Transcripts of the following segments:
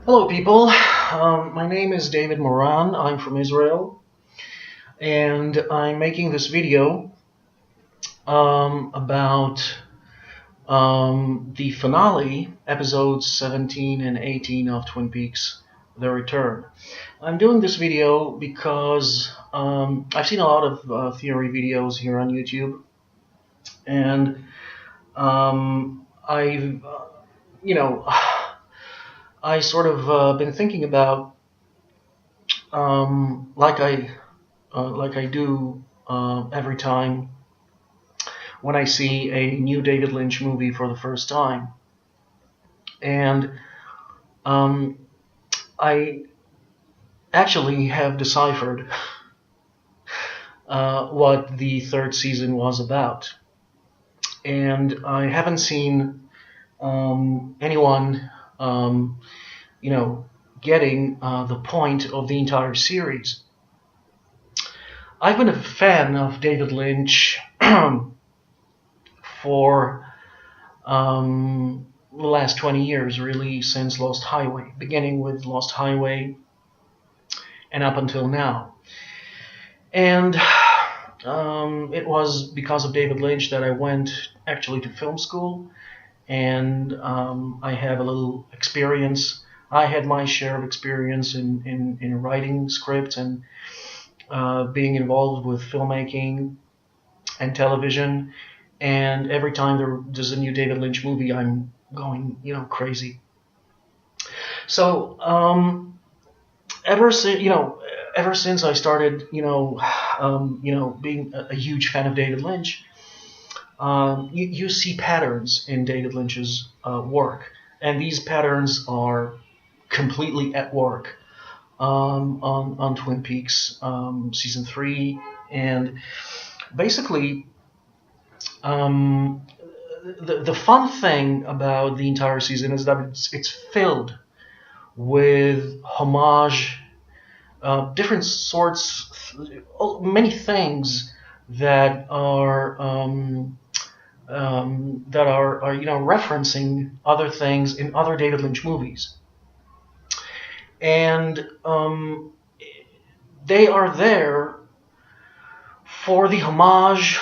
Hello, people. My name is David Moran. I'm from Israel, and I'm making this video about the finale, episodes 17 and 18 of Twin Peaks: The Return. I'm doing this video because I've seen a lot of theory videos here on YouTube, and I've, you know, I sort of been thinking about, um, like I like I do every time when I see a new David Lynch movie for the first time. And um, I actually have deciphered what the third season was about. And I haven't seen anyone, um, you know, getting the point of the entire series. I've been a fan of David Lynch for the last 20 years, really, since Lost Highway, beginning with Lost Highway and up until now. And it was because of David Lynch that I went actually to film school, and I have a little experience. I had my share of experience in writing scripts and being involved with filmmaking and television. And every time there's a new David Lynch movie, I'm going, crazy. So ever since I started, being a huge fan of David Lynch, you see patterns in David Lynch's work, and these patterns are completely at work on Twin Peaks season 3, and basically. Um, the fun thing about the entire season is that it's filled with homage, different sorts, many things that are referencing other things in other David Lynch movies, and they are there for the homage,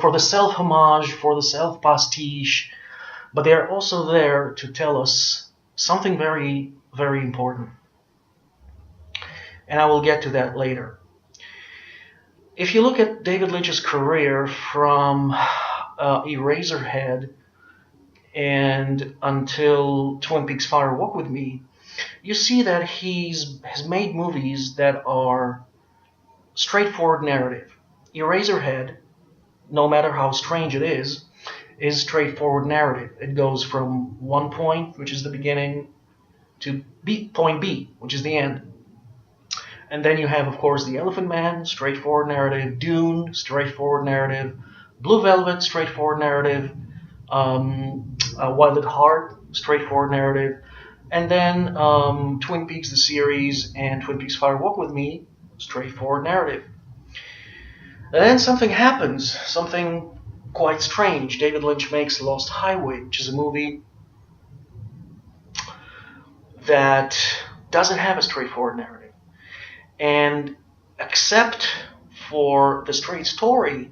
for the self homage, for the self pastiche, but they are also there to tell us something very, very important. And I will get to that later. If you look at David Lynch's career from Eraserhead and until Twin Peaks: Fire Walk with Me, you see that has made movies that are straightforward narrative. Eraserhead, no matter how strange it is straightforward narrative. It goes from one point, which is the beginning, to point B, which is the end. And then you have, of course, The Elephant Man, straightforward narrative. Dune, straightforward narrative. Blue Velvet, straightforward narrative. Wild at Heart, straightforward narrative. And then Twin Peaks, the series, and Twin Peaks: Fire Walk with Me, straightforward narrative. And then something happens, something quite strange. David Lynch makes Lost Highway, which is a movie that doesn't have a straightforward narrative. And except for the straight story,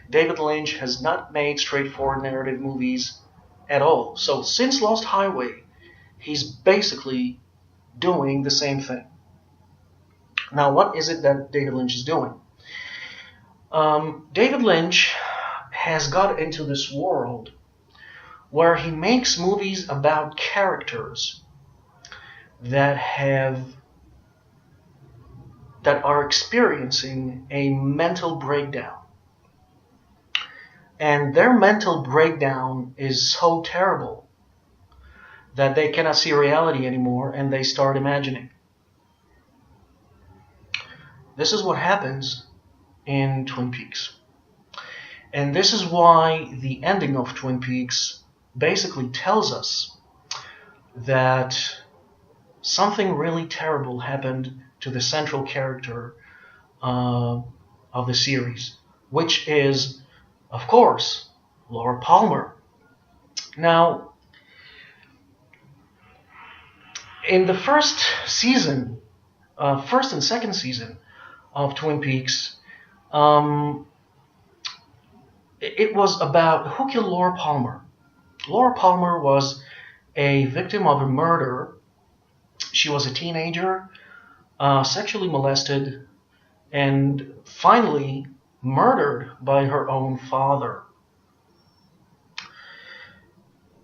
David Lynch has not made straightforward narrative movies at all. So since Lost Highway, he's basically doing the same thing. Now, what is it that David Lynch is doing? David Lynch has got into this world where he makes movies about characters that are experiencing a mental breakdown. And their mental breakdown is so terrible that they cannot see reality anymore and they start imagining. This is what happens in Twin Peaks. And this is why the ending of Twin Peaks basically tells us that something really terrible happened to the central character of the series, which is, of course, Laura Palmer. Now, In the first and second season of Twin Peaks, um, it was about who killed Laura Palmer. Laura Palmer was a victim of a murder. She was a teenager, sexually molested, and finally murdered by her own father.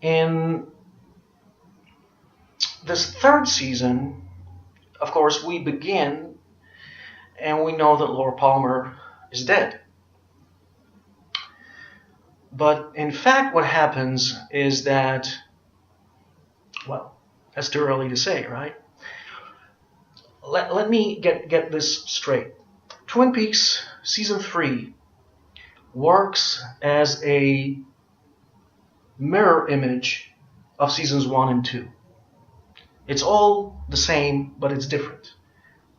In this third season, of course, we begin and we know that Laura Palmer is dead. But in fact, what happens is that, well, that's too early to say, right? Let me get this straight. Twin Peaks Season 3 works as a mirror image of Seasons 1 and 2. It's all the same, but it's different.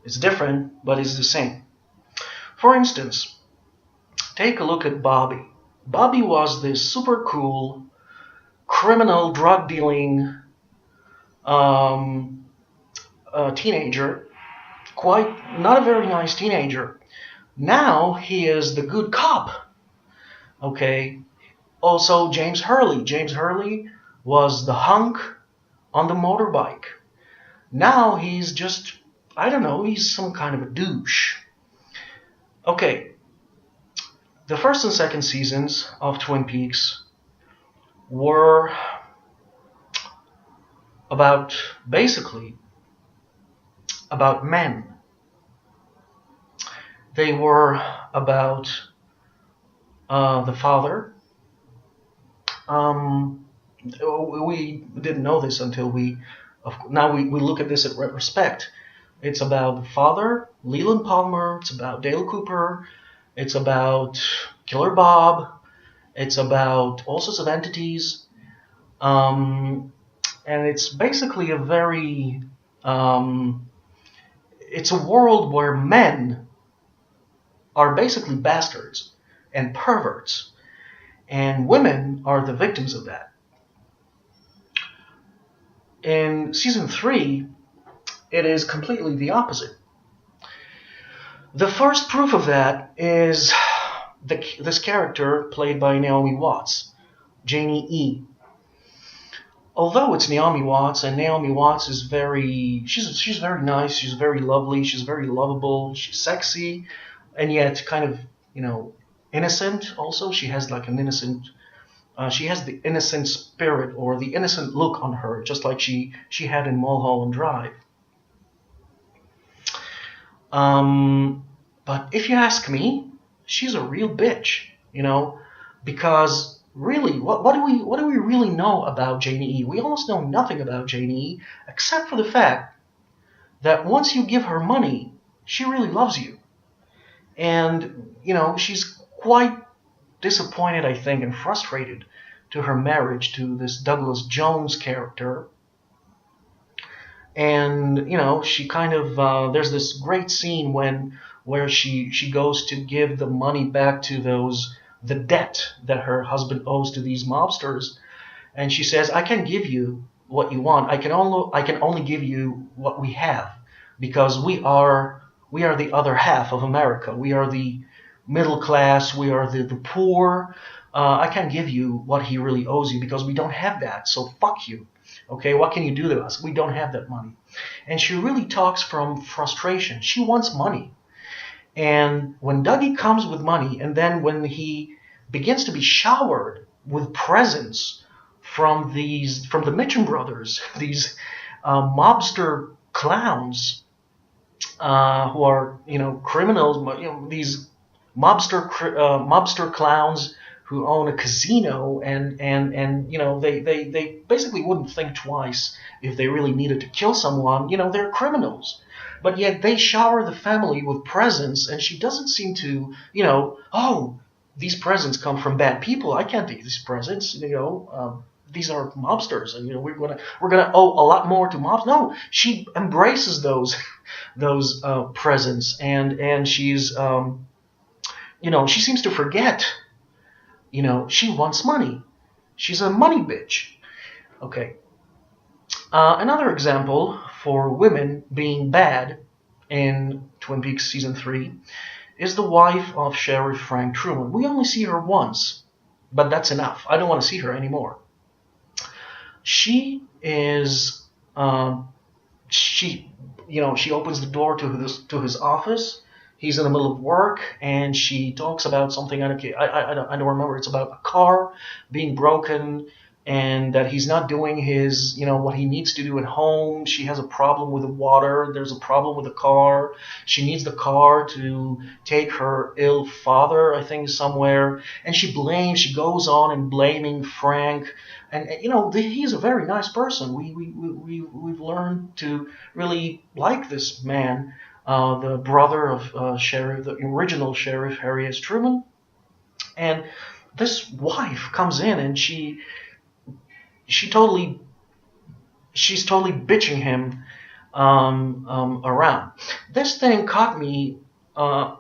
It's different, but it's the same. For instance, take a look at Bobby. Bobby was this super cool, criminal, drug-dealing teenager, quite not a very nice teenager. Now he is the good cop. Okay. Also, James Hurley. James Hurley was the hunk on the motorbike. Now he's just, I don't know, he's some kind of a douche. Okay. The first and second seasons of Twin Peaks were basically about men. They were about the father. We didn't know this until now we look at this in retrospect. It's about the father, Leland Palmer. It's about Dale Cooper. It's about Killer Bob. It's about all sorts of entities. And it's basically it's a world where men are basically bastards and perverts, and women are the victims of that. In Season 3, it is completely the opposite. The first proof of that is this character played by Naomi Watts, Janie E. Although it's Naomi Watts, and Naomi Watts is she's very nice, she's very lovely, she's very lovable, she's sexy, and yet kind of, innocent also. She has like an innocent, she has the innocent spirit or the innocent look on her, just like she had in Mulholland Drive. But if you ask me, she's a real bitch, because really, what do we really know about Janie E? We almost know nothing about Janie E, except for the fact that once you give her money, she really loves you. And, she's quite disappointed, I think, and frustrated to her marriage to this Douglas Jones character. And, she kind of, there's this great scene where she goes to give the money back to the debt that her husband owes to these mobsters. And she says, I can't give you what you want. I can only give you what we have, because we are the other half of America. We are the middle class. We are the poor. I can't give you what he really owes you because we don't have that. So fuck you. Okay, what can you do to us? We don't have that money. And she really talks from frustration. She wants money. And when Dougie comes with money, and then when he begins to be showered with presents from the Mitchum brothers, these mobster clowns who are criminals, these mobster clowns who own a casino, and they basically wouldn't think twice if they really needed to kill someone. They're criminals. But yet they shower the family with presents, and she doesn't seem to, oh, these presents come from bad people. I can't take these presents. These are mobsters, and we're gonna owe a lot more to mobs. No, she embraces those presents, and she's she seems to forget. She wants money. She's a money bitch. Okay. Another example for women being bad in Twin Peaks Season 3 is the wife of Sheriff Frank Truman. We only see her once, but that's enough. I don't want to see her anymore. She is, she opens the door to his office. He's in the middle of work, and she talks about something. I don't remember. It's about a car being broken, and that he's not doing his, what he needs to do at home. She has a problem with the water. There's a problem with the car. She needs the car to take her ill father, I think, somewhere. And she goes on and blaming Frank. And he's a very nice person. We've learned to really like this man, the brother of the original Sheriff Harry S. Truman. And this wife comes in, and she's totally bitching him around. This thing caught me right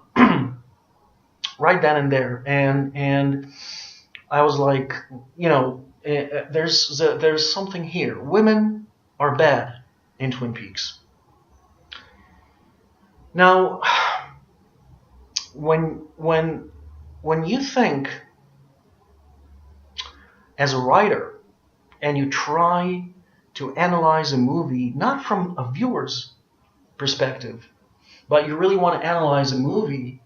then and there, and I was like, there's something here. Women are bad in Twin Peaks. Now, when you think as a writer and you try to analyze a movie, not from a viewer's perspective, but you really want to analyze a movie,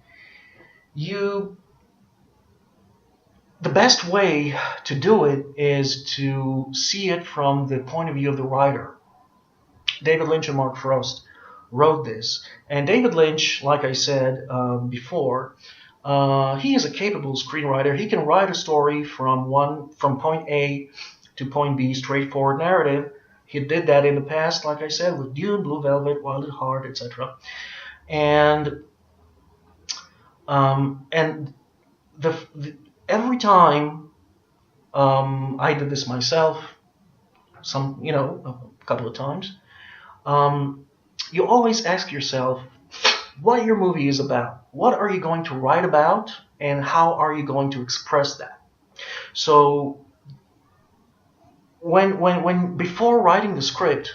the best way to do it is to see it from the point of view of the writer. David Lynch and Mark Frost wrote this. And David Lynch, like I said before, he is a capable screenwriter. He can write a story from point A to point B, straightforward narrative. He did that in the past, like I said, with Dune, Blue Velvet, Wild at Heart, etc. And every time I did this myself, a couple of times, you always ask yourself what your movie is about. What are you going to write about, and how are you going to express that? So when before writing the script,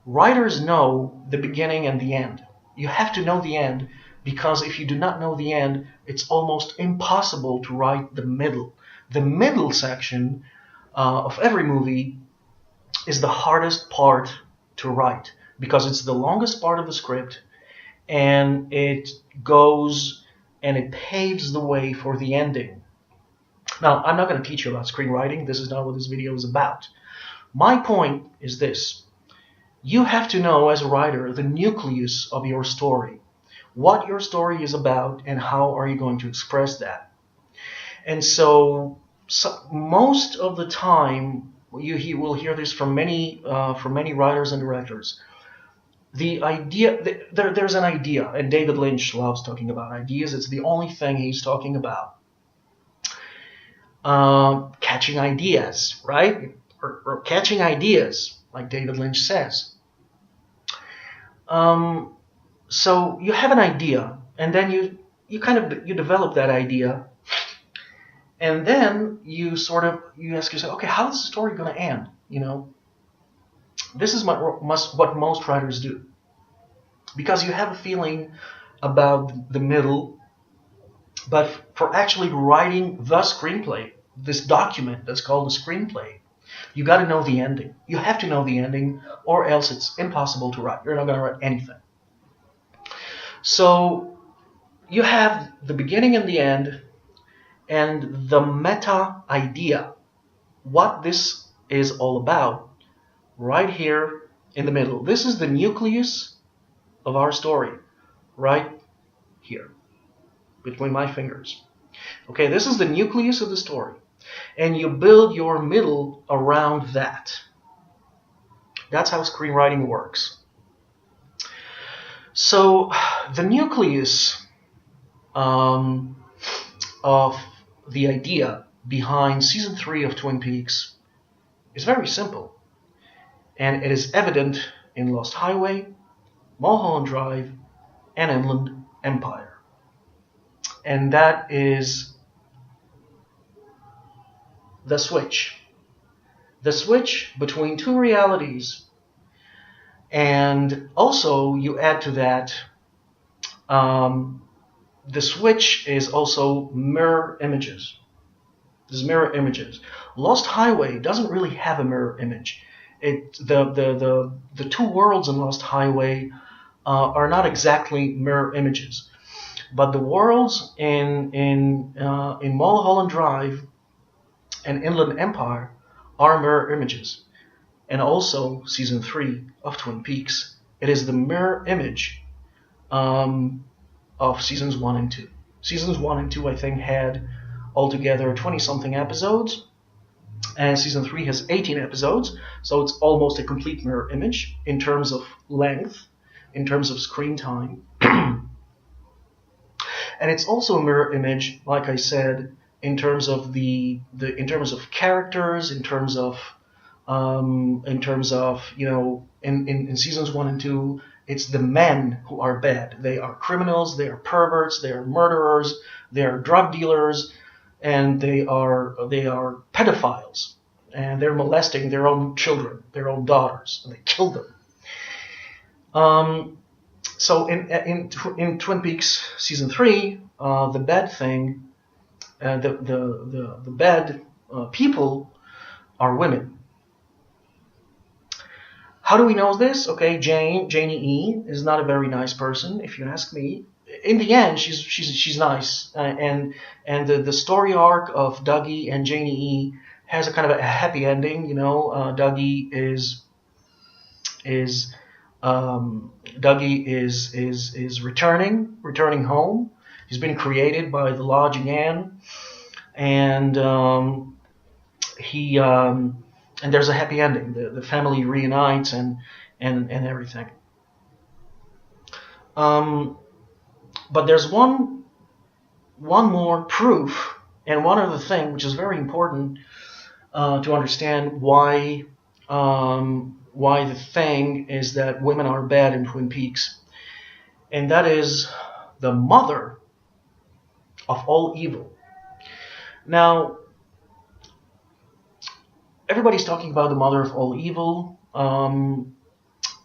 writers know the beginning and the end. You have to know the end, because if you do not know the end, it's almost impossible to write the middle. The middle section of every movie is the hardest part to write, because it's the longest part of the script, and it goes and it paves the way for the ending. Now, I'm not going to teach you about screenwriting. This is not what this video is about. My point is this. You have to know, as a writer, the nucleus of your story. What your story is about, and how are you going to express that. And so most of the time, you will hear this from many writers and directors. The idea, there's an idea, and David Lynch loves talking about ideas. It's the only thing he's talking about. Catching ideas, right? Or catching ideas, like David Lynch says. So you have an idea, and then you develop that idea, and then you ask yourself, okay, how is the story going to end? This is what most writers do, because you have a feeling about the middle, but for actually writing the screenplay, this document that's called a screenplay, you got to know the ending. You have to know the ending, or else it's impossible to write. You're not going to write anything. So you have the beginning and the end, and the meta idea, what this is all about, right here in the middle. This is the nucleus of our story, right here, between my fingers. Okay, this is the nucleus of the story, and you build your middle around that. That's how screenwriting works. So the nucleus of the idea behind Season 3 of Twin Peaks is very simple. And it is evident in Lost Highway, Mulholland Drive, and Inland Empire. And that is the switch. The switch between two realities And also you add to that, the switch is also mirror images. There's mirror images. Lost Highway doesn't really have a mirror image. The two worlds in Lost Highway are not exactly mirror images, but the worlds in Mulholland Drive and Inland Empire are mirror images. And also season 3 of Twin Peaks, it is the mirror image of seasons 1 and 2. Seasons 1 and 2, I think, had altogether 20-something episodes, and season 3 has 18 episodes, so it's almost a complete mirror image in terms of length, in terms of screen time. And it's also a mirror image, like I said, in terms of in terms of characters, in terms of in seasons 1 and 2, it's the men who are bad. They are criminals, they are perverts, they are murderers, they are drug dealers, and they are pedophiles, and they're molesting their own children, their own daughters, and they kill them. So in Twin Peaks season 3, the bad thing, the bad people are women. How do we know this? Okay, Janie E is not a very nice person, if you ask me. In the end, she's nice, and the story arc of Dougie and Janie E has a kind of a happy ending. Dougie is returning home. He's been created by the Lodge again, and and there's a happy ending. The family reunites and everything. But there's one more proof and one other thing which is very important to understand why the thing is that women are bad in Twin Peaks, and that is the mother of all evil. Now, everybody's talking about the mother of all evil.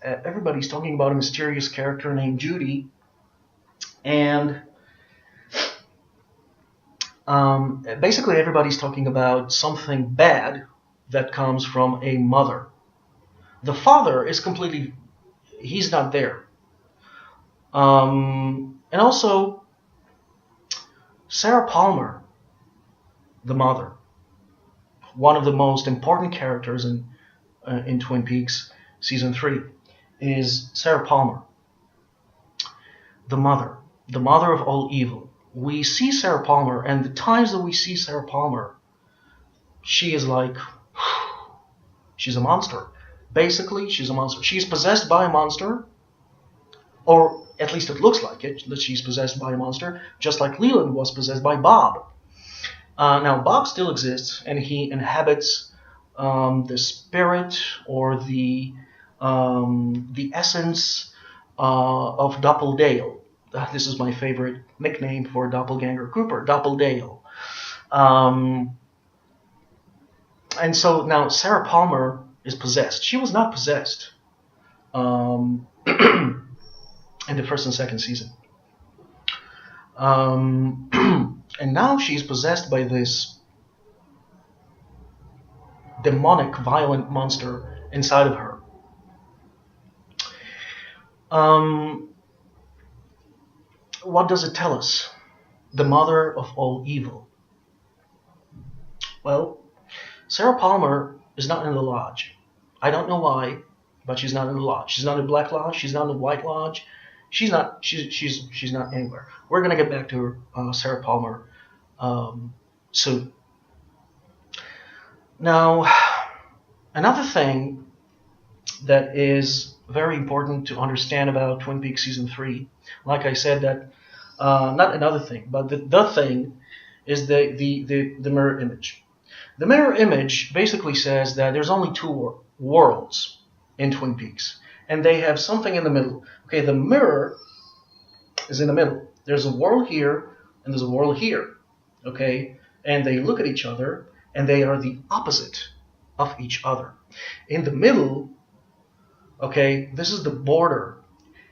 Everybody's talking about a mysterious character named Judy. And basically everybody's talking about something bad that comes from a mother. The father is he's not there. And also, Sarah Palmer, the mother, one of the most important characters in Twin Peaks season 3, is Sarah Palmer, the mother of all evil. We see Sarah Palmer, and the times that we see Sarah Palmer, she is like, she's a monster. Basically, she's a monster. She's possessed by a monster, or at least it looks like it, that she's possessed by a monster, just like Leland was possessed by Bob. Now, Bob still exists, and he inhabits the spirit or the essence of Doppeldale. This is my favorite nickname for Doppelganger Cooper, Doppeldale. And so now Sarah Palmer is possessed. She was not possessed in the first and second season. And now she's possessed by this demonic, violent monster inside of her. What does it tell us? The mother of all evil. Well, Sarah Palmer is not in the lodge. I don't know why, but she's not in the lodge. She's not in the Black Lodge. She's not in the White Lodge. She's not anywhere. We're gonna get back to Sarah Palmer soon. Now, another thing that is very important to understand about Twin Peaks season 3, like I said, that not another thing, but the thing is the mirror image. The mirror image basically says that there's only two worlds in Twin Peaks, and they have something in the middle. Okay, the mirror is in the middle. There's a world here, and there's a world here. Okay, and they look at each other, and they are the opposite of each other. In the middle, Okay, this is the border.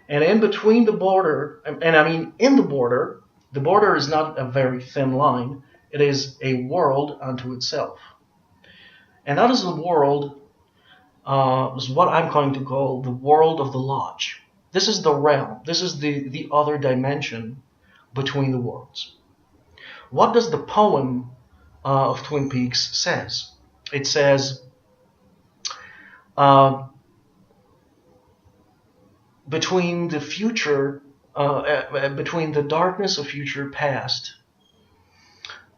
And in between the border, and I mean in the border is not a very thin line. It is a world unto itself. And that is the world, is what I'm going to call the world of the lodge. This is the realm. This is the other dimension between the worlds. What does the poem of Twin Peaks says? It says, uh, between the future, between the darkness of future past,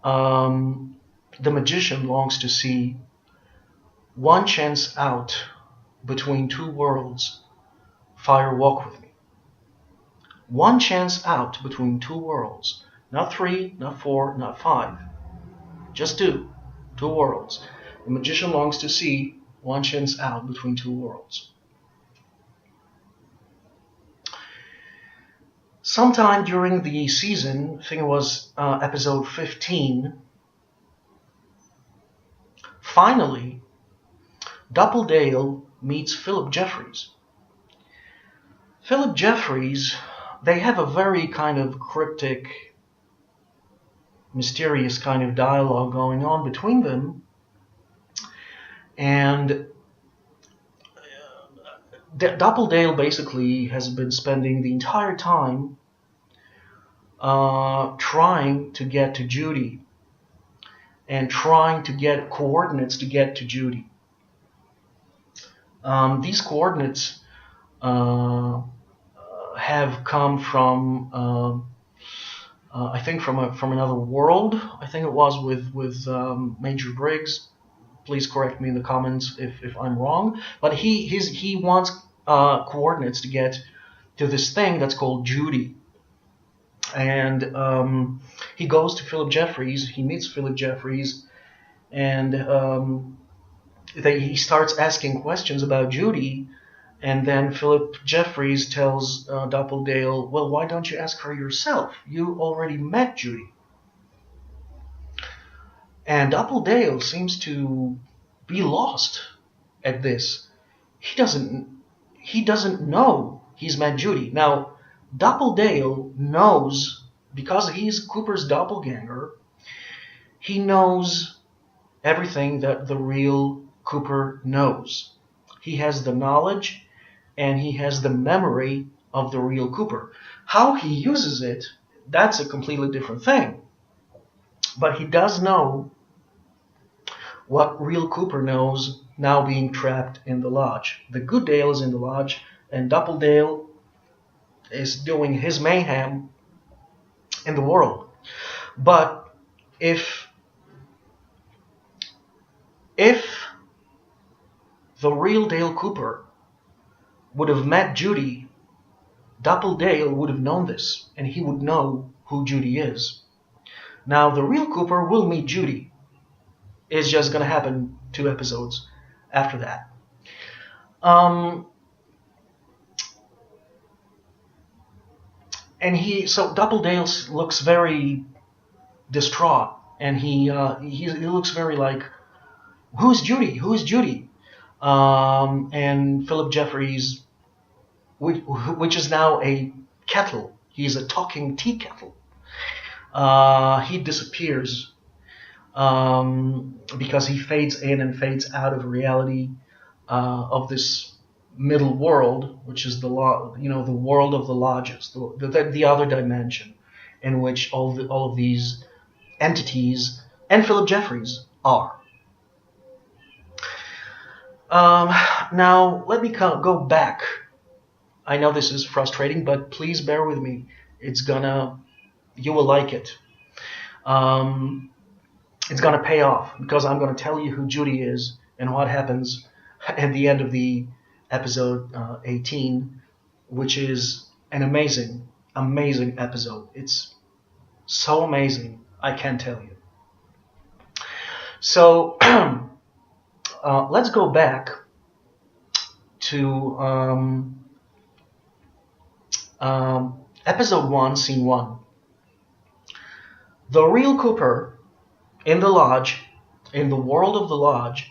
the magician longs to see one chance out between two worlds. Fire, walk with me. One chance out between two worlds. Not three, not four, not five. Just two. Two worlds. The magician longs to see one chance out between two worlds. Sometime during the season, I think it was episode 15, finally, Doppledale meets Philip Jeffries. Philip Jeffries, they have a very kind of cryptic, mysterious kind of dialogue going on between them. And Doppledale basically has been spending the entire time trying to get to Judy and trying to get coordinates to get to Judy. These coordinates have come from, I think, from another world. I think it was with Major Briggs. Please correct me in the comments if I'm wrong. But he wants coordinates to get to this thing that's called Judy. And he goes to Philip Jeffries. He meets Philip Jeffries, and he starts asking questions about Judy. And then Philip Jeffries tells Doppledale, well, why don't you ask her yourself? You already met Judy. And Doppledale seems to be lost at this. He doesn't know he's met Judy. Now, Doppledale knows, because he's Cooper's doppelganger, he knows everything that the real Cooper knows. He has the knowledge and he has the memory of the real Cooper. How he uses it, that's a completely different thing. But he does know what real Cooper knows now being trapped in the lodge. The good Dale is in the lodge, and Doppledale is doing his mayhem in the world. But if the real Dale Cooper would have met Judy, Doppledale would have known this, and he would know who Judy is. Now, the real Cooper will meet Judy. It's just going to happen 2 episodes after that. So Doppledale looks very distraught, and he looks very like, who's Judy? Who is Judy? And Philip Jeffries, which is now a kettle. He's a talking tea kettle. He disappears because he fades in and fades out of reality of this middle world, which is the world of the lodges, the other dimension, in which all of these entities and Philip Jeffries are. Now let me go back. I know this is frustrating, but please bear with me. You will like it. It's gonna pay off, because I'm gonna tell you who Judy is and what happens at the end of the episode 18, which is an amazing episode. It's so amazing, I can't tell you. So let's go back to episode 1, scene 1. The real Cooper in the lodge, in the world of the lodge,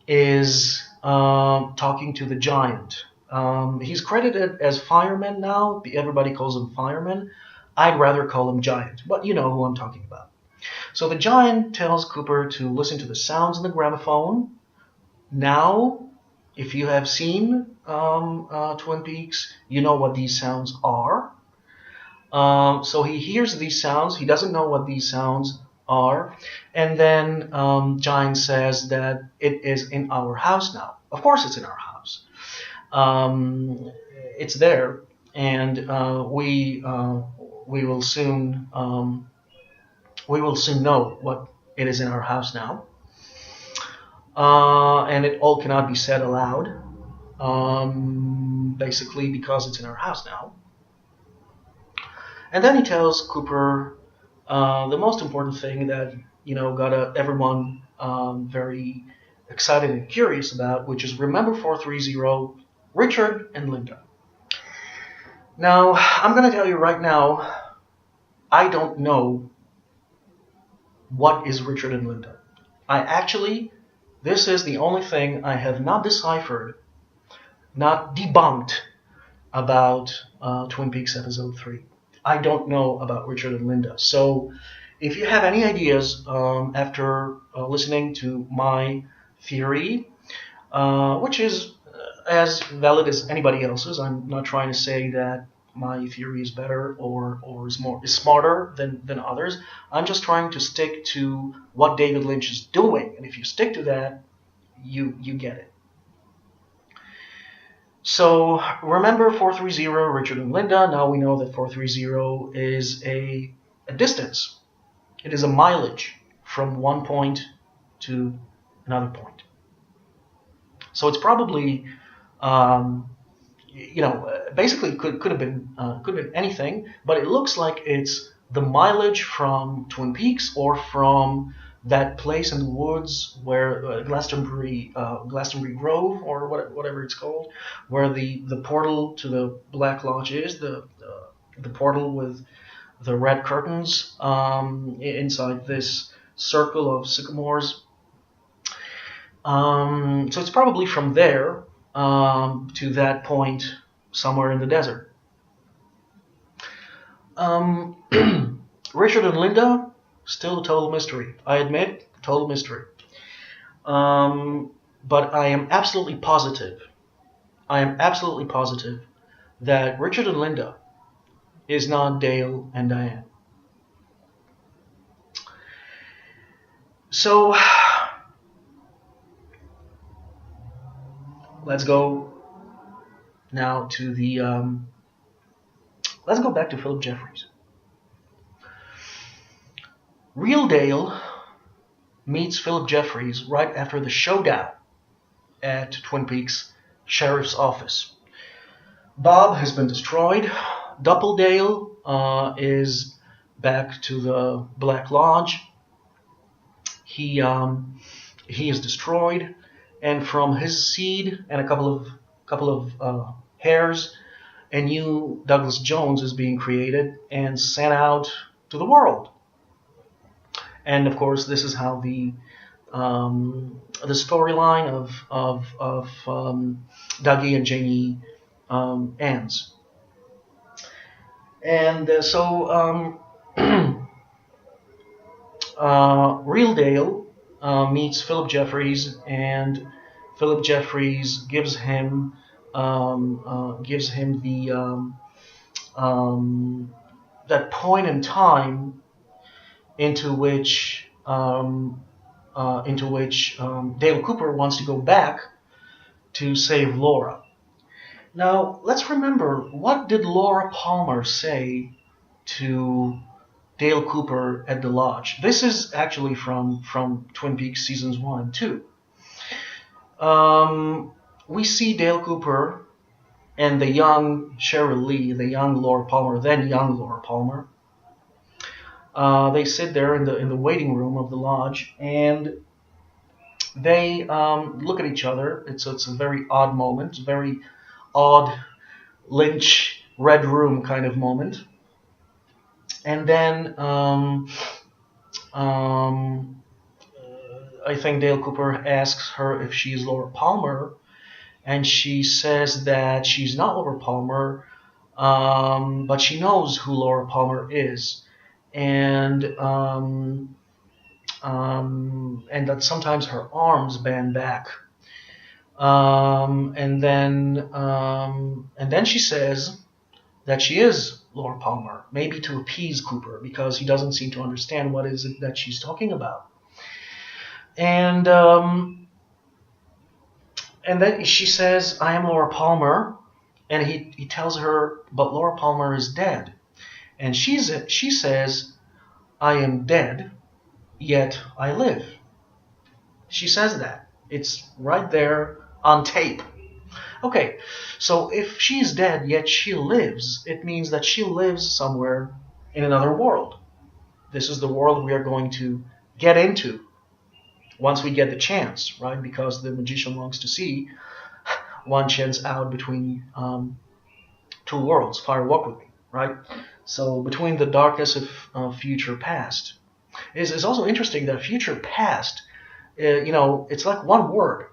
is talking to the giant. He's credited as fireman now. Everybody calls him fireman. I'd rather call him giant, but you know who I'm talking about. So the giant tells Cooper to listen to the sounds in the gramophone. Now, if you have seen Twin Peaks, you know what these sounds are. So he hears these sounds. He doesn't know what these sounds are. And then Giant says that it is in our house now. Of course it's in our house. It's there. And we will soon know what it is in our house now. And it all cannot be said aloud, basically because it's in our house now. And then he tells Cooper the most important thing that got everyone very excited and curious about, which is remember 430, Richard and Linda. Now, I'm going to tell you right now, I don't know what is Richard and Linda. This is the only thing I have not deciphered, not debunked about Twin Peaks Episode 3. I don't know about Richard and Linda. So if you have any ideas after listening to my theory, which is as valid as anybody else's, I'm not trying to say that my theory is better or is smarter than others. I'm just trying to stick to what David Lynch is doing, and if you stick to that, you get it. So remember 430, Richard and Linda. Now we know that 430 is a distance. It is a mileage from one point to another point. So it's probably basically could have been anything, but it looks like it's the mileage from Twin Peaks or from that place in the woods where Glastonbury Grove or whatever it's called, where the portal to the Black Lodge is, the portal with the red curtains inside this circle of sycamores. So it's probably from there to that point somewhere in the desert. Richard and Linda, still a total mystery. I admit, total mystery. But I am absolutely positive that Richard and Linda is not Dale and Diane. So let's go now to let's go back to Philip Jeffries. Real Dale meets Philip Jeffries right after the showdown at Twin Peaks Sheriff's Office. Bob has been destroyed. Dale is back to the Black Lodge. He is destroyed, and from his seed and a couple of hairs, a new Douglas Jones is being created and sent out to the world. And of course, this is how the storyline of Dougie and Janie ends. And so Real Dale meets Philip Jeffries, and Philip Jeffries gives him the that point in time into which Dale Cooper wants to go back to save Laura. Now, let's remember, what did Laura Palmer say to Dale Cooper at the lodge? This is actually from Twin Peaks seasons 1 and 2. We see Dale Cooper and the young Cheryl Lee, the young Laura Palmer, then young Laura Palmer. They sit there in the waiting room of the lodge, and they look at each other. It's a very odd moment, very odd Lynch Red Room kind of moment. And then I think Dale Cooper asks her if she's Laura Palmer, and she says that she's not Laura Palmer, but she knows who Laura Palmer is, and that sometimes her arms bend back. And then she says that she is Laura Palmer, maybe to appease Cooper because he doesn't seem to understand what is it that she's talking about. And then she says, "I am Laura Palmer," and he tells her, "But Laura Palmer is dead." And she says, "I am dead, yet I live." She says that. It's right there on tape. Okay, so if she's dead yet she lives, it means that she lives somewhere in another world. This is the world we are going to get into once we get the chance, right? Because the magician longs to see one chance out between two worlds. Fire, walk with me, right? So between the darkness of future past. It's also interesting that future past, it's like one word.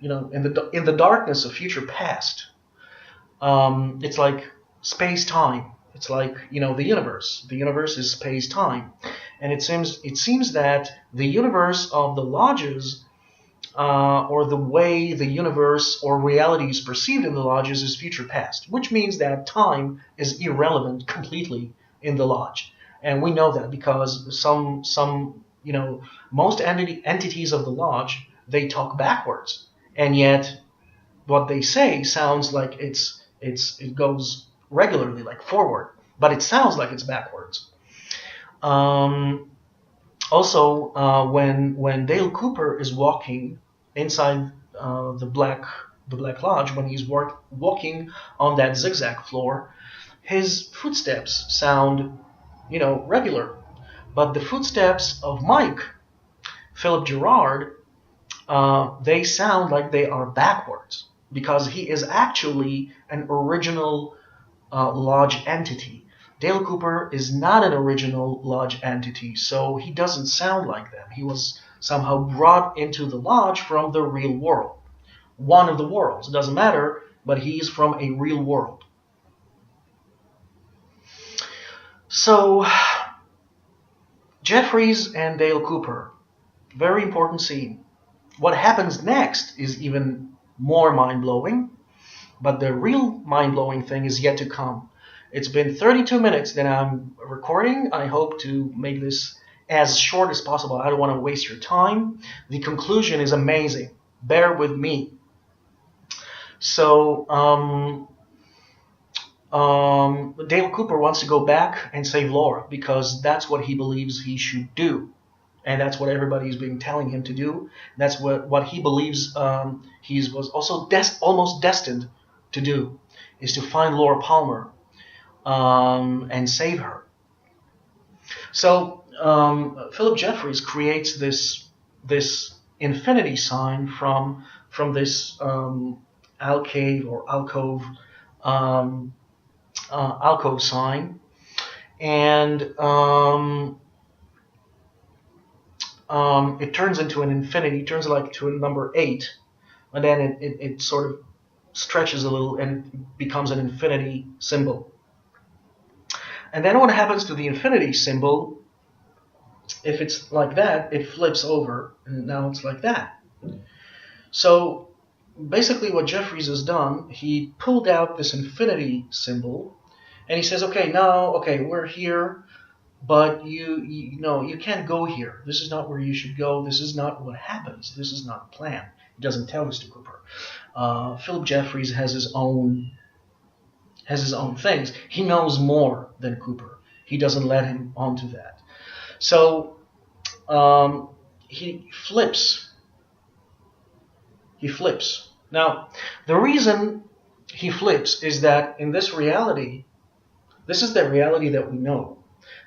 In the darkness of future past, it's like space time. It's like the universe. The universe is space time, and it seems that the universe of the lodges, or the way the universe or reality is perceived in the lodges, is future past, which means that time is irrelevant completely in the lodge, and we know that because most entities of the lodge, they talk backwards. And yet, what they say sounds like it goes regularly, like forward, but it sounds like it's backwards. Also, when Dale Cooper is walking inside the Black Lodge, when he's walking on that zigzag floor, his footsteps sound, regular, but the footsteps of Mike, Philip Gerard, they sound like they are backwards because he is actually an original lodge entity. Dale Cooper is not an original lodge entity, so he doesn't sound like them. He was somehow brought into the lodge from the real world. One of the worlds. It doesn't matter, but he's from a real world. So, Jeffries and Dale Cooper, very important scene. What happens next is even more mind-blowing, but the real mind-blowing thing is yet to come. It's been 32 minutes that I'm recording. I hope to make this as short as possible. I don't want to waste your time. The conclusion is amazing. Bear with me. So, Dale Cooper wants to go back and save Laura because that's what he believes he should do. And that's what everybody's been telling him to do. That's what he believes he was also almost destined to do, is to find Laura Palmer and save her. So Philip Jeffries creates this infinity sign from this alcove sign, and it turns into an infinity, turns like to a number 8, and then it sort of stretches a little and becomes an infinity symbol. And then what happens to the infinity symbol, if it's like that, it flips over, and now it's like that. So basically what Jeffries has done, he pulled out this infinity symbol, and he says, okay, we're here, but you can't go here. This is not where you should go. This is not what happens. This is not a plan. He doesn't tell this to Cooper. Philip Jeffries has his own things. He knows more than Cooper. He doesn't let him onto that. So he flips. Now, the reason he flips is that in this reality, this is the reality that we know.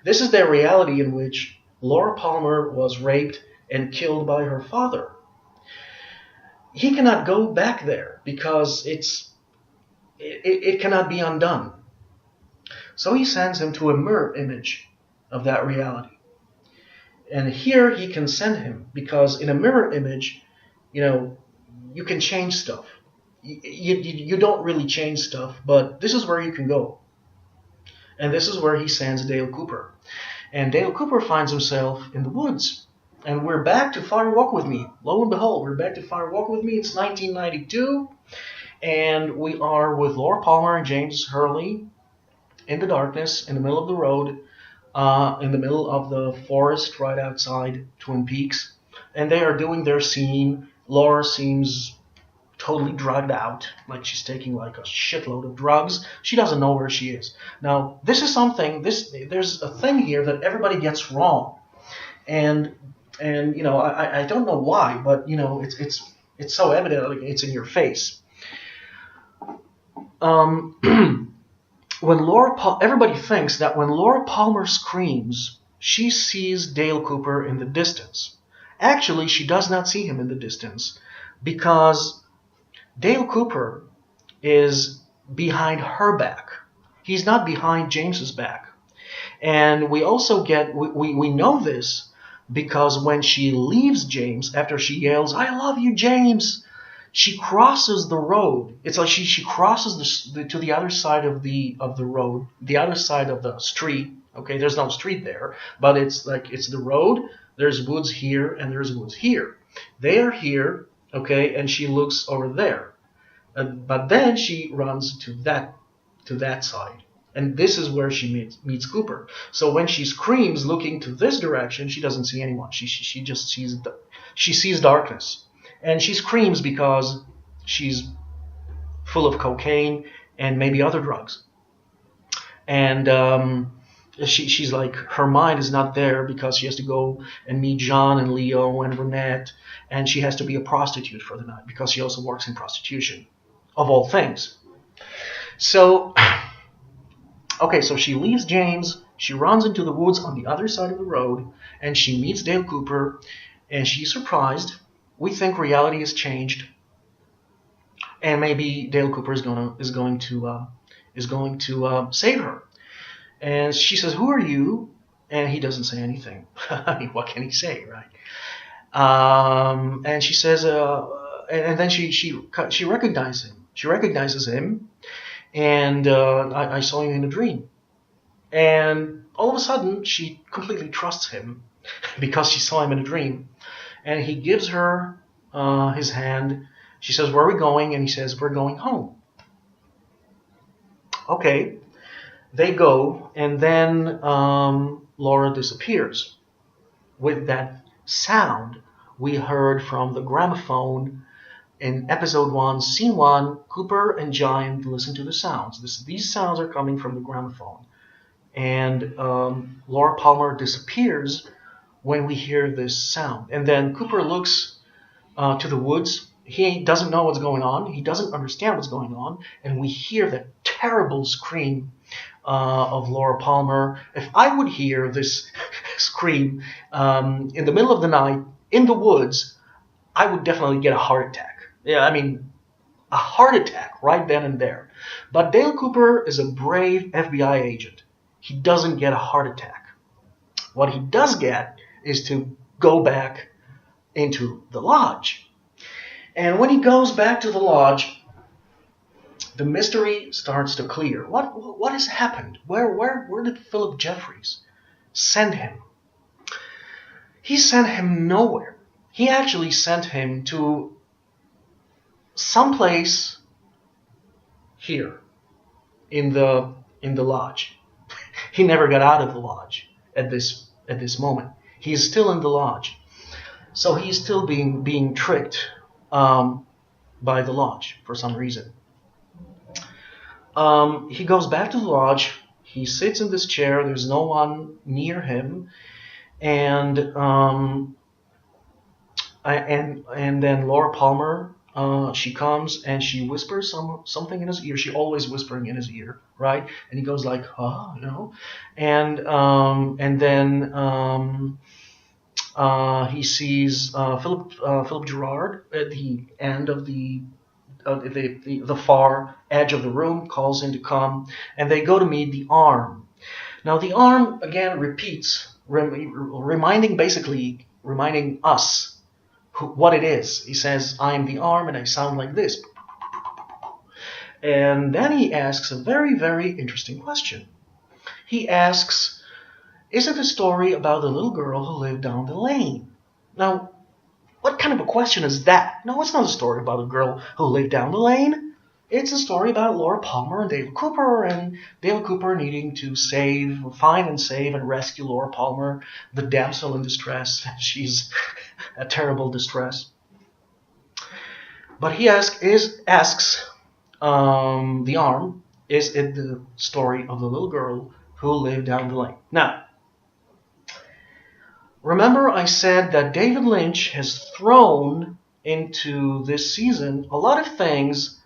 This is the reality in which Laura Palmer was raped and killed by her father. He cannot go back there because it cannot be undone. So he sends him to a mirror image of that reality. And here he can send him, because in a mirror image, you can change stuff. You don't really change stuff, but this is where you can go. And this is where he sends Dale Cooper. And Dale Cooper finds himself in the woods. And we're back to Fire Walk With Me. Lo and behold, we're back to Fire Walk With Me. It's 1992. And we are with Laura Palmer and James Hurley in the darkness, in the middle of the road, in the middle of the forest right outside Twin Peaks. And they are doing their scene. Laura seems totally drugged out, like she's taking like a shitload of drugs. She doesn't know where she is. Now, this is something, there's a thing here that everybody gets wrong. And I don't know why, but it's so evident, like it's in your face. Everybody thinks that when Laura Palmer screams, she sees Dale Cooper in the distance. Actually, she does not see him in the distance, because Dale Cooper is behind her back. He's not behind James's back. And we also we know this because when she leaves James, after she yells, "I love you, James," she crosses the road. It's like she crosses to the other side of the road, the other side of the street. Okay, there's no street there, but it's the road. There's woods here and there's woods here. They are here, okay, and she looks over there. But then she runs to that side. And this is where she meets Cooper. So when she screams looking to this direction, she doesn't see anyone. She just sees darkness. And she screams because she's full of cocaine and maybe other drugs. And she's like, her mind is not there because she has to go and meet John and Leo and Renette, and she has to be a prostitute for the night because she also works in prostitution, of all things. So, okay, so she leaves James, she runs into the woods on the other side of the road, and she meets Dale Cooper, and she's surprised. We think reality has changed, and maybe Dale Cooper is going to save her. And she says, "Who are you?" And he doesn't say anything. I mean, what can he say, right? And she says, and then she recognizes him. She recognizes him, and I saw you in a dream. And all of a sudden, she completely trusts him because she saw him in a dream. And he gives her his hand. She says, "Where are we going?" And he says, "We're going home." Okay. They go, and then Laura disappears with that sound we heard from the gramophone in episode 1, scene 1. Cooper and Giant listen to the sounds. These sounds are coming from the gramophone. And Laura Palmer disappears when we hear this sound. And then Cooper looks to the woods. He doesn't know what's going on. He doesn't understand what's going on. And we hear that terrible scream of Laura Palmer. If I would hear this scream in the middle of the night in the woods, I would definitely get a heart attack. Yeah, I mean, a heart attack right then and there. But Dale Cooper is a brave FBI agent. He doesn't get a heart attack. What he does get is to go back into the lodge. And when he goes back to the lodge, the mystery starts to clear. What has happened? Where did Philip Jeffries send him? He sent him nowhere. He actually sent him to someplace here in the lodge. He never got out of the lodge at this moment. He is still in the lodge. So he's still being tricked by the lodge for some reason. He goes back to the lodge. He sits in this chair. There's no one near him, and then Laura Palmer, she comes and she whispers something in his ear. She always whispering in his ear, right? And he goes like, "Huh," and then he sees Philip Gerard at the end of the far edge of the room, calls him to come, and they go to meet the Arm. Now the Arm again repeats reminding us what it is. He says, "I am the arm, and I sound like this." And then he asks a very, very interesting question. He asks, "Is it a story about the little girl who lived down the lane?" Now, what kind of a question is that? No, it's not a story about a girl who lived down the lane. It's a story about Laura Palmer and Dale Cooper needing to find and save and rescue Laura Palmer, the damsel in distress. She's a terrible distress. But he asks the arm, is it the story of the little girl who lived down the lane? Now, remember I said that David Lynch has thrown into this season a lot of things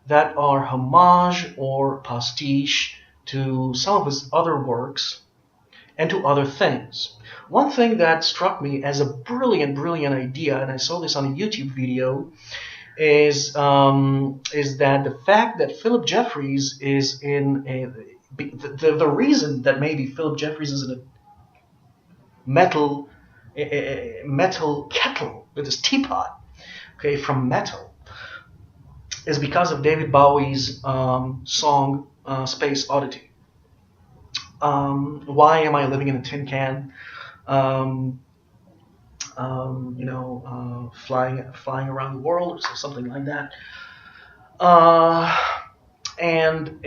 that are homage or pastiche to some of his other works and to other things. One thing that struck me as a brilliant, brilliant idea, and I saw this on a YouTube video, is that the fact that Philip Jeffries is the reason that maybe Philip Jeffries is in a metal kettle with his teapot, okay, from metal, is because of David Bowie's song Space Oddity. Why am I living in a tin can? Flying around the world, or something like that. And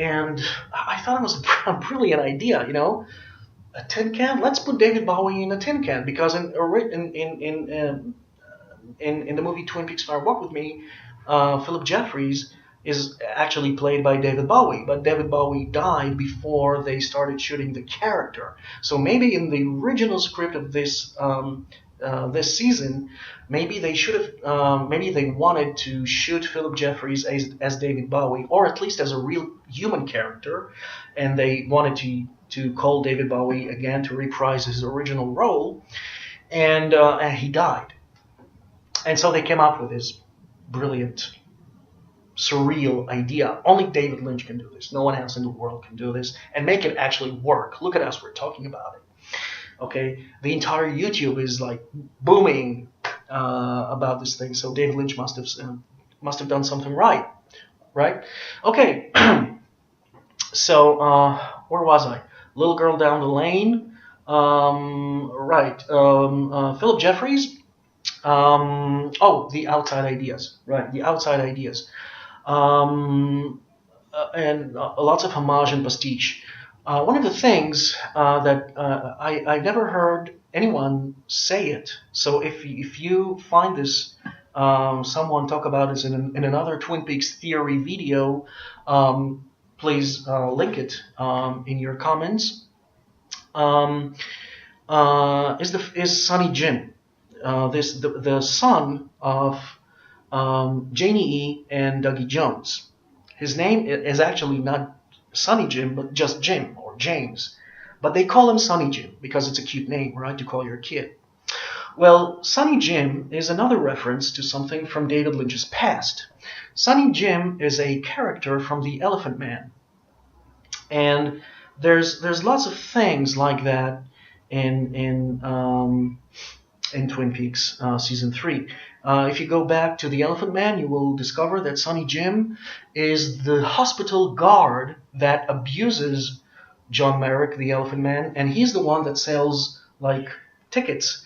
I thought it was a brilliant idea, a tin can. Let's put David Bowie in a tin can, because in the movie Twin Peaks Fire Walk with Me, Philip Jeffries is actually played by David Bowie, but David Bowie died before they started shooting the character. So maybe in the original script of this season, maybe they wanted to shoot Philip Jeffries as David Bowie, or at least as a real human character, and they wanted to call David Bowie again to reprise his original role, and he died. And so they came up with this brilliant, surreal idea. Only David Lynch can do this. No one else in the world can do this and make it actually work. Look at us, we're talking about it. Okay, the entire YouTube is like booming about this thing. So David Lynch must have done something right? Okay. So where was I? Little Girl Down the Lane. Philip Jeffries. The outside ideas. Right, the outside ideas. And lots of homage and pastiche. One of the things that I never heard anyone say it. So if you find this, someone talk about this in another Twin Peaks theory video, please link it in your comments. Is Sonny Jim, the son of Janie E. and Dougie Jones. His name is actually not Sonny Jim, but just Jim or James. But they call him Sonny Jim because it's a cute name, right, to call your kid. Well, Sonny Jim is another reference to something from David Lynch's past. Sonny Jim is a character from The Elephant Man. And there's lots of things like that in Twin Peaks season 3. If you go back to The Elephant Man, you will discover that Sonny Jim is the hospital guard that abuses John Merrick, the Elephant Man, and he's the one that sells tickets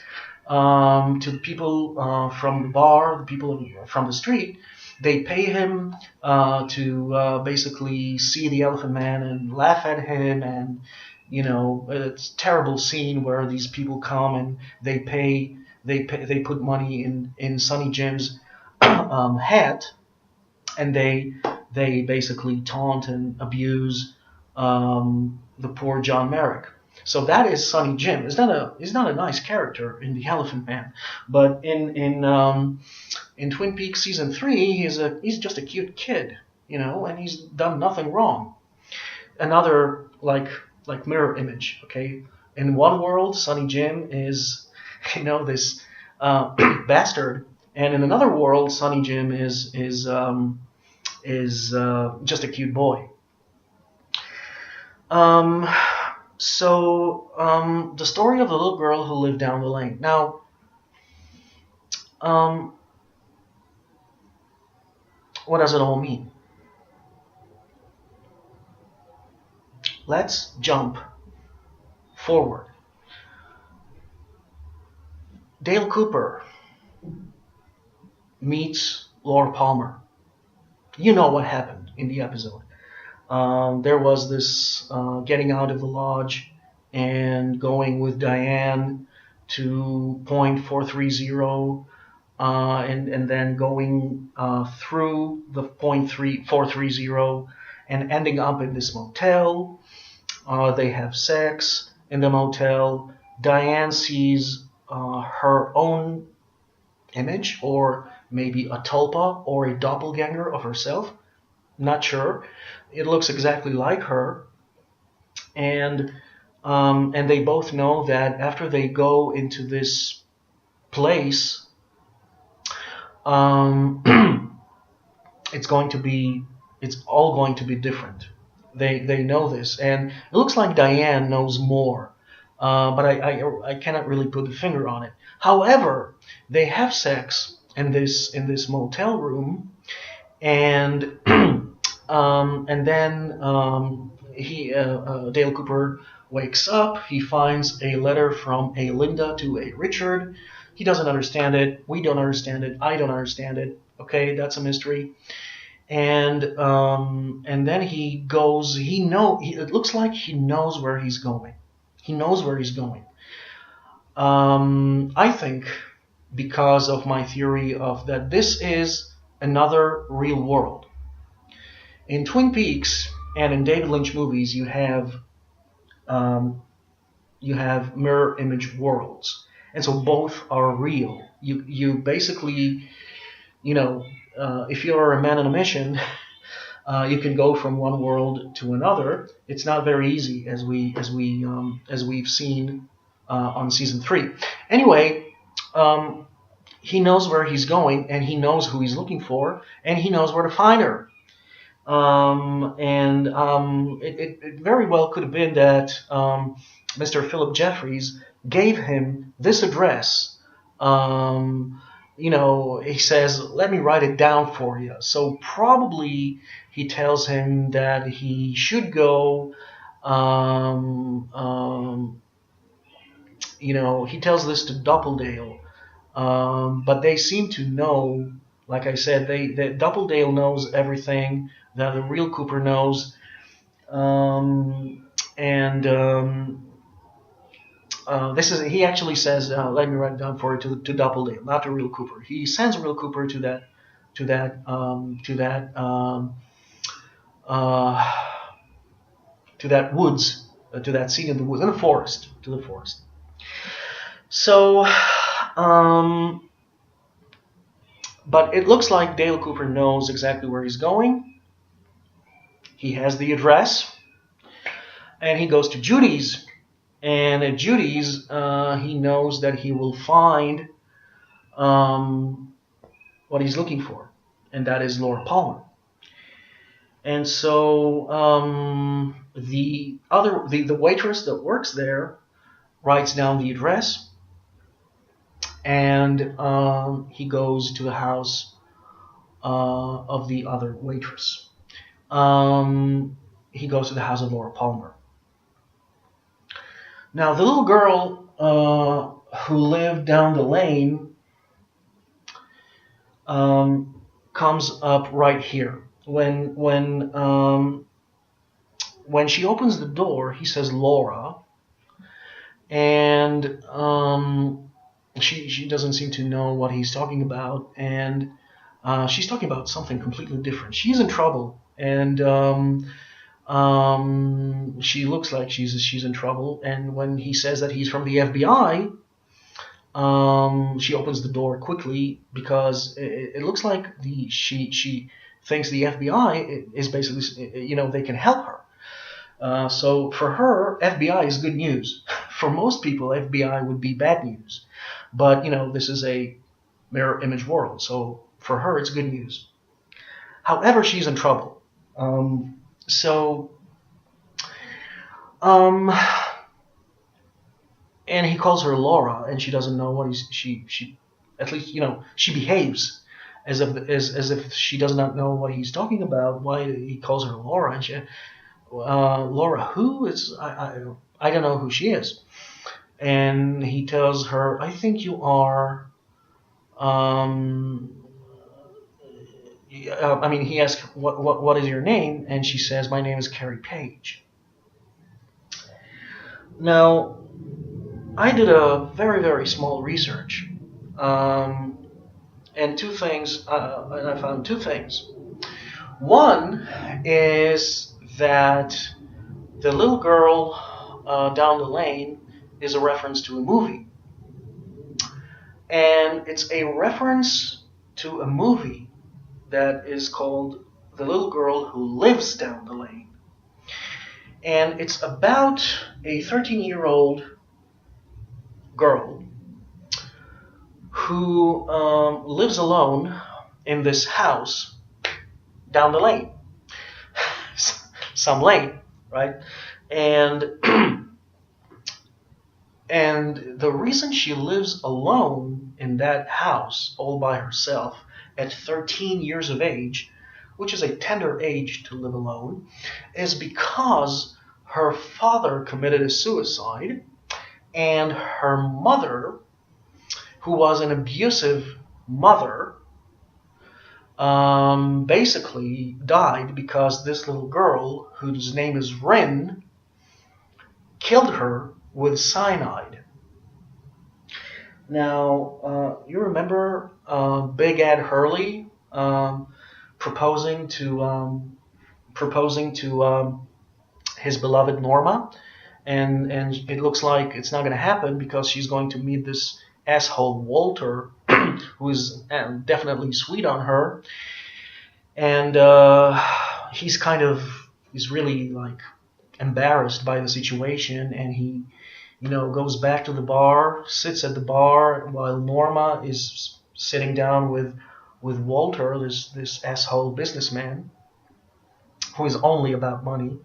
to the people from the bar, the people from the street. They pay him to basically see the Elephant Man and laugh at him, and it's a terrible scene where these people come and they put money in Sonny Jim's hat, and they basically taunt and abuse the poor John Merrick. So that is Sonny Jim. He's not a nice character in The Elephant Man, but in Twin Peaks season 3, he's just a cute kid, and he's done nothing wrong. Another mirror image. Okay, in one world, Sonny Jim is this bastard, and in another world, Sonny Jim is just a cute boy. So the story of the little girl who lived down the lane. Now, um, what does it all mean? Let's jump forward. Dale Cooper meets Laura Palmer. You know what happened in the episode. There was this getting out of the lodge and going with Diane to point 430, and then going through the point 430 and ending up in this motel. They have sex in the motel. Diane sees her own image, or maybe a tulpa or a doppelganger of herself. Not sure. It looks exactly like her, and they both know that after they go into this place, um, it's all going to be different. They know this, and it looks like Diane knows more, but I cannot really put the finger on it. However, they have sex in this motel room, and and then Dale Cooper wakes up. He finds a letter from a Linda to a Richard. He doesn't understand it. We don't understand it. I don't understand it. Okay, that's a mystery. And then he goes. It looks like he knows where he's going. He knows where he's going. I think because of my theory of that this is another real world. In Twin Peaks and in David Lynch movies, you have mirror image worlds, and so both are real. You basically, if you're a man on a mission, you can go from one world to another. It's not very easy, as we've seen on season 3. Anyway, he knows where he's going, and he knows who he's looking for, and he knows where to find her. It very well could have been that Mr. Philip Jeffries gave him this address. He says, "Let me write it down for you." So probably he tells him that he should go. He tells this to Doppelgänger, but they seem to know. Like I said, Doppelgänger knows everything that the real Cooper knows, he actually says, "Let me write it down for you," to Doppelgänger, not to real Cooper. He sends real Cooper to that woods, to that scene in the woods, in the forest, to the forest. So, but it looks like Dale Cooper knows exactly where he's going. He has the address, and he goes to Judy's. And at Judy's, he knows that he will find what he's looking for, and that is Laura Palmer. And so the waitress that works there writes down the address, and he goes to the house of the other waitress. He goes to the house of Laura Palmer. Now, the little girl who lived down the lane comes up right here. When she opens the door, he says Laura, and she doesn't seem to know what he's talking about, and she's talking about something completely different. She's in trouble, and she looks like she's in trouble. And when he says that he's from the FBI, she opens the door quickly, because it looks like she thinks the FBI is basically, they can help her. So for her, FBI is good news. For most people, FBI would be bad news. But, this is a mirror image world, so for her, it's good news. However, she's in trouble. and he calls her Laura, and she doesn't know what she at least she behaves as if she does not know what he's talking about. Why he calls her Laura, and she Laura, who is I don't know who she is, and he tells her, I think you are. He asks, what is your name? And she says, my name is Carrie Page. Now, I did a very, very small research, and two things, and I found two things. One is that the little girl down the lane is a reference to a movie. And it's a reference to a movie that is called The Little Girl Who Lives Down the Lane. And it's about a 13-year-old girl who lives alone in this house down the lane. Some lane, right? And and the reason she lives alone in that house all by herself at 13 years of age, which is a tender age to live alone, is because her father committed a suicide, and her mother, who was an abusive mother, basically died because this little girl, whose name is Rin, killed her with cyanide. Now, you remember Big Ed Hurley proposing to his beloved Norma, and it looks like it's not going to happen because she's going to meet this asshole Walter, who is definitely sweet on her, and he's really like embarrassed by the situation, and he goes back to the bar, sits at the bar while Norma is sitting down with Walter, this asshole businessman who is only about money,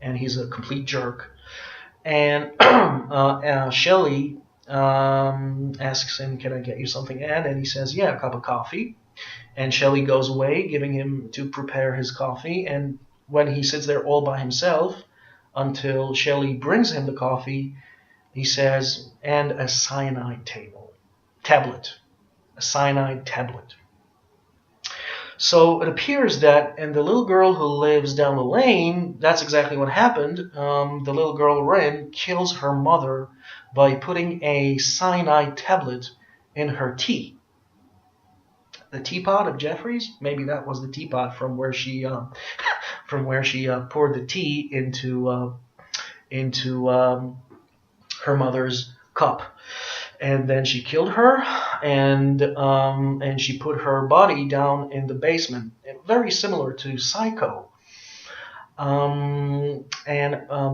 and he's a complete jerk. And Shelley asks him, can I get you something, Ed? And he says, yeah, a cup of coffee. And Shelley goes away, giving him to prepare his coffee. And when he sits there all by himself until Shelley brings him the coffee, he says, and a cyanide tablet. A cyanide tablet. So it appears that in The Little Girl Who Lives Down the Lane, that's exactly what happened. The little girl, Rin, kills her mother by putting a cyanide tablet in her tea. The teapot of Jeffrey's? Maybe that was the teapot from where she poured the tea into her mother's cup. And then she killed her, and she put her body down in the basement, very similar to Psycho.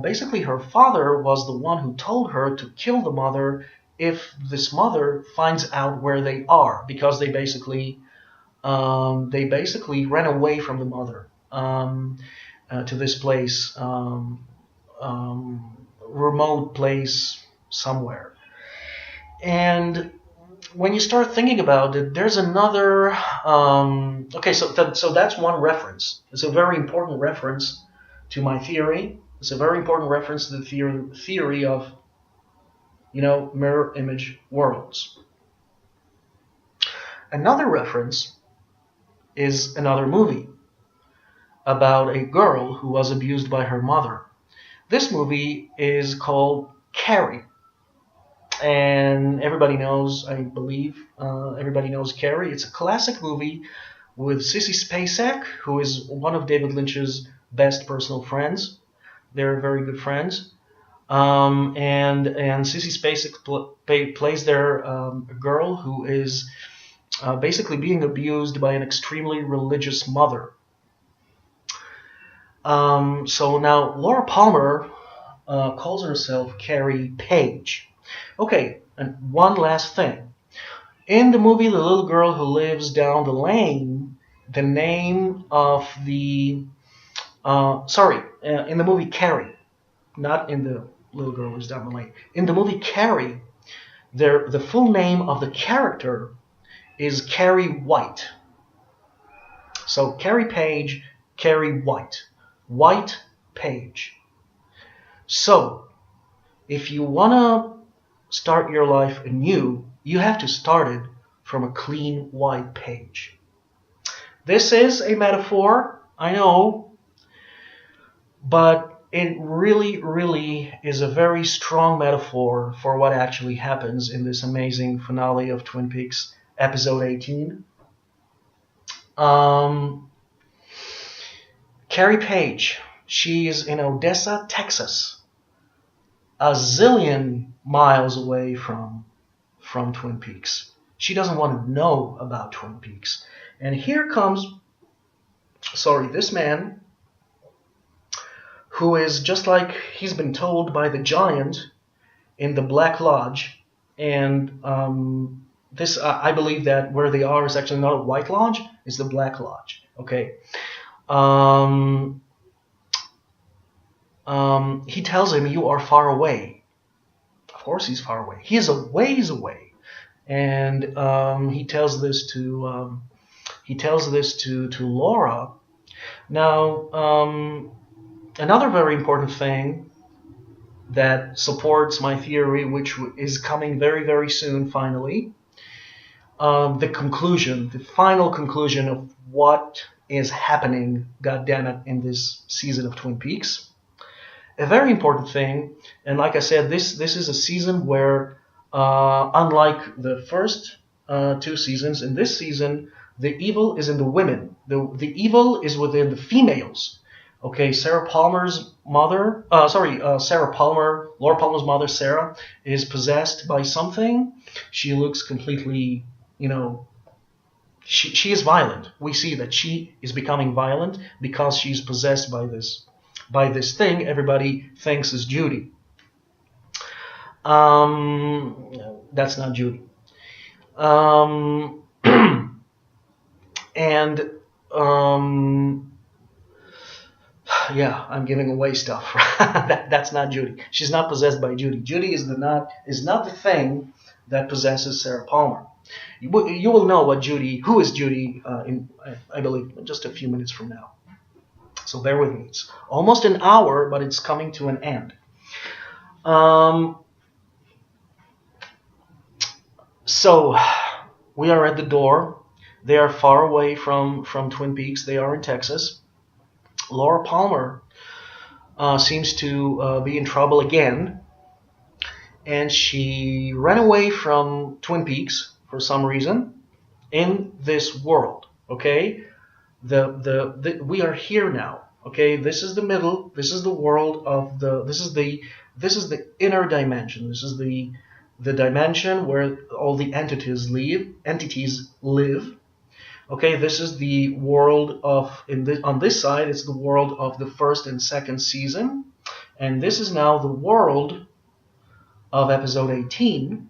Basically, her father was the one who told her to kill the mother if this mother finds out where they are, because they basically ran away from the mother to this place, remote place somewhere. And when you start thinking about it, there's another. So that's one reference. It's a very important reference to my theory. It's a very important reference to the theory of, mirror image worlds. Another reference is another movie about a girl who was abused by her mother. This movie is called Carrie. And everybody knows, I believe, everybody knows Carrie. It's a classic movie with Sissy Spacek, who is one of David Lynch's best personal friends. They're very good friends. And Sissy Spacek plays there a girl who is basically being abused by an extremely religious mother. So now Laura Palmer calls herself Carrie Page. Okay, and one last thing. In the movie The Little Girl Who Lives Down the Lane, the name of the... in the movie Carrie, not in the little girl who's down the lane. In the movie Carrie, the full name of the character is Carrie White. So Carrie Page, Carrie White. White Page. So if you want to start your life anew, you have to start it from a clean white page. This is a metaphor, I know, but it really, really is a very strong metaphor for what actually happens in this amazing finale of Twin Peaks, episode 18. Carrie Page, she is in Odessa, Texas, a zillion miles away from Twin Peaks. She doesn't want to know about Twin Peaks. And here comes, this man who is just like he's been told by the giant in the Black Lodge. And this, I believe that where they are is actually not a White Lodge, it's the Black Lodge. Okay. He tells him, you are far away. Of course he's far away. He is a ways away. And he tells this to Laura. Now, another very important thing that supports my theory, which is coming very, very soon, finally, the final conclusion of what is happening, goddammit, in this season of Twin Peaks. A very important thing, and like I said, this is a season where, unlike the first two seasons, in this season, the evil is in the women. The evil is within the females. Okay, Laura Palmer's mother, Sarah, is possessed by something. She looks completely, she is violent. We see that she is becoming violent because she's possessed by this thing everybody thinks is Judy. That's not Judy. Yeah, I'm giving away stuff. That's not Judy. She's not possessed by Judy. Judy is not the thing that possesses Sarah Palmer. You will know who is Judy in, I believe, just a few minutes from now. So bear with me. It's almost an hour, but it's coming to an end. So we are at the door. They are far away from Twin Peaks. They are in Texas. Laura Palmer seems to be in trouble again, and she ran away from Twin Peaks for some reason in this world. Okay, we are here now. Okay, this is the middle. This is the world of this is the inner dimension. This is the dimension where all the entities live. Okay, this is the world of, on this side, it's the world of the first and second season. And this is now the world of episode 18.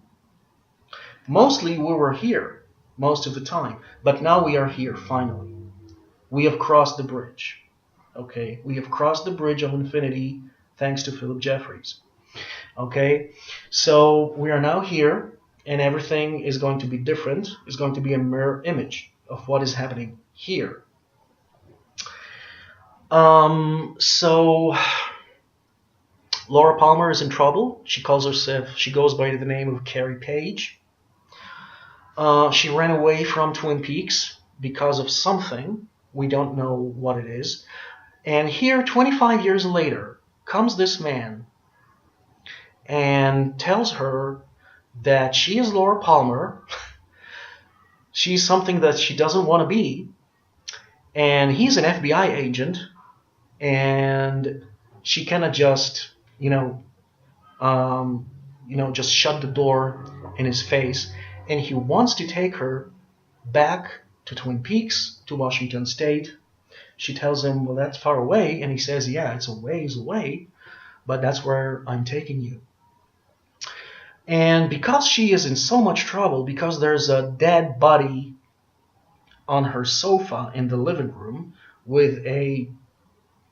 Mostly we were here, most of the time. But now we are here, finally. We have crossed the bridge. Okay, we have crossed the bridge of infinity thanks to Philip Jeffries. Okay, so we are now here, and everything is going to be different. It's going to be a mirror image of what is happening here. So Laura Palmer is in trouble. She goes by the name of Carrie Page. She ran away from Twin Peaks because of something. We don't know what it is. And here, 25 years later, comes this man and tells her that she is Laura Palmer. She's something that she doesn't want to be, and he's an FBI agent, and she cannot just, just shut the door in his face, and he wants to take her back to Twin Peaks, to Washington State. She tells him, well, that's far away, and he says, yeah, it's a ways away, but that's where I'm taking you. And because she is in so much trouble, because there's a dead body on her sofa in the living room with a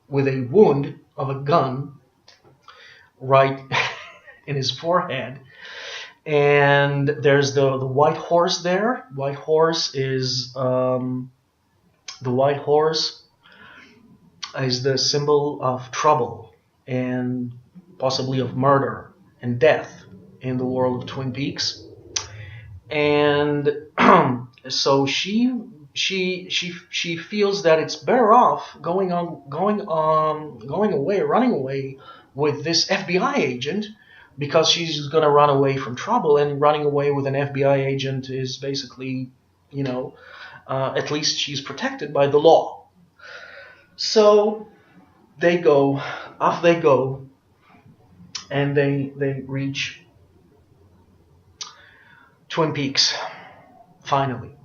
wound of a gun, right in his forehead. And there's the white horse there. The white horse is the symbol of trouble and possibly of murder and death in the world of Twin Peaks. And so she feels that it's better off running away with this FBI agent, because she's gonna run away from trouble, and running away with an FBI agent is basically, at least she's protected by the law. So off they go, and they reach Twin Peaks, finally.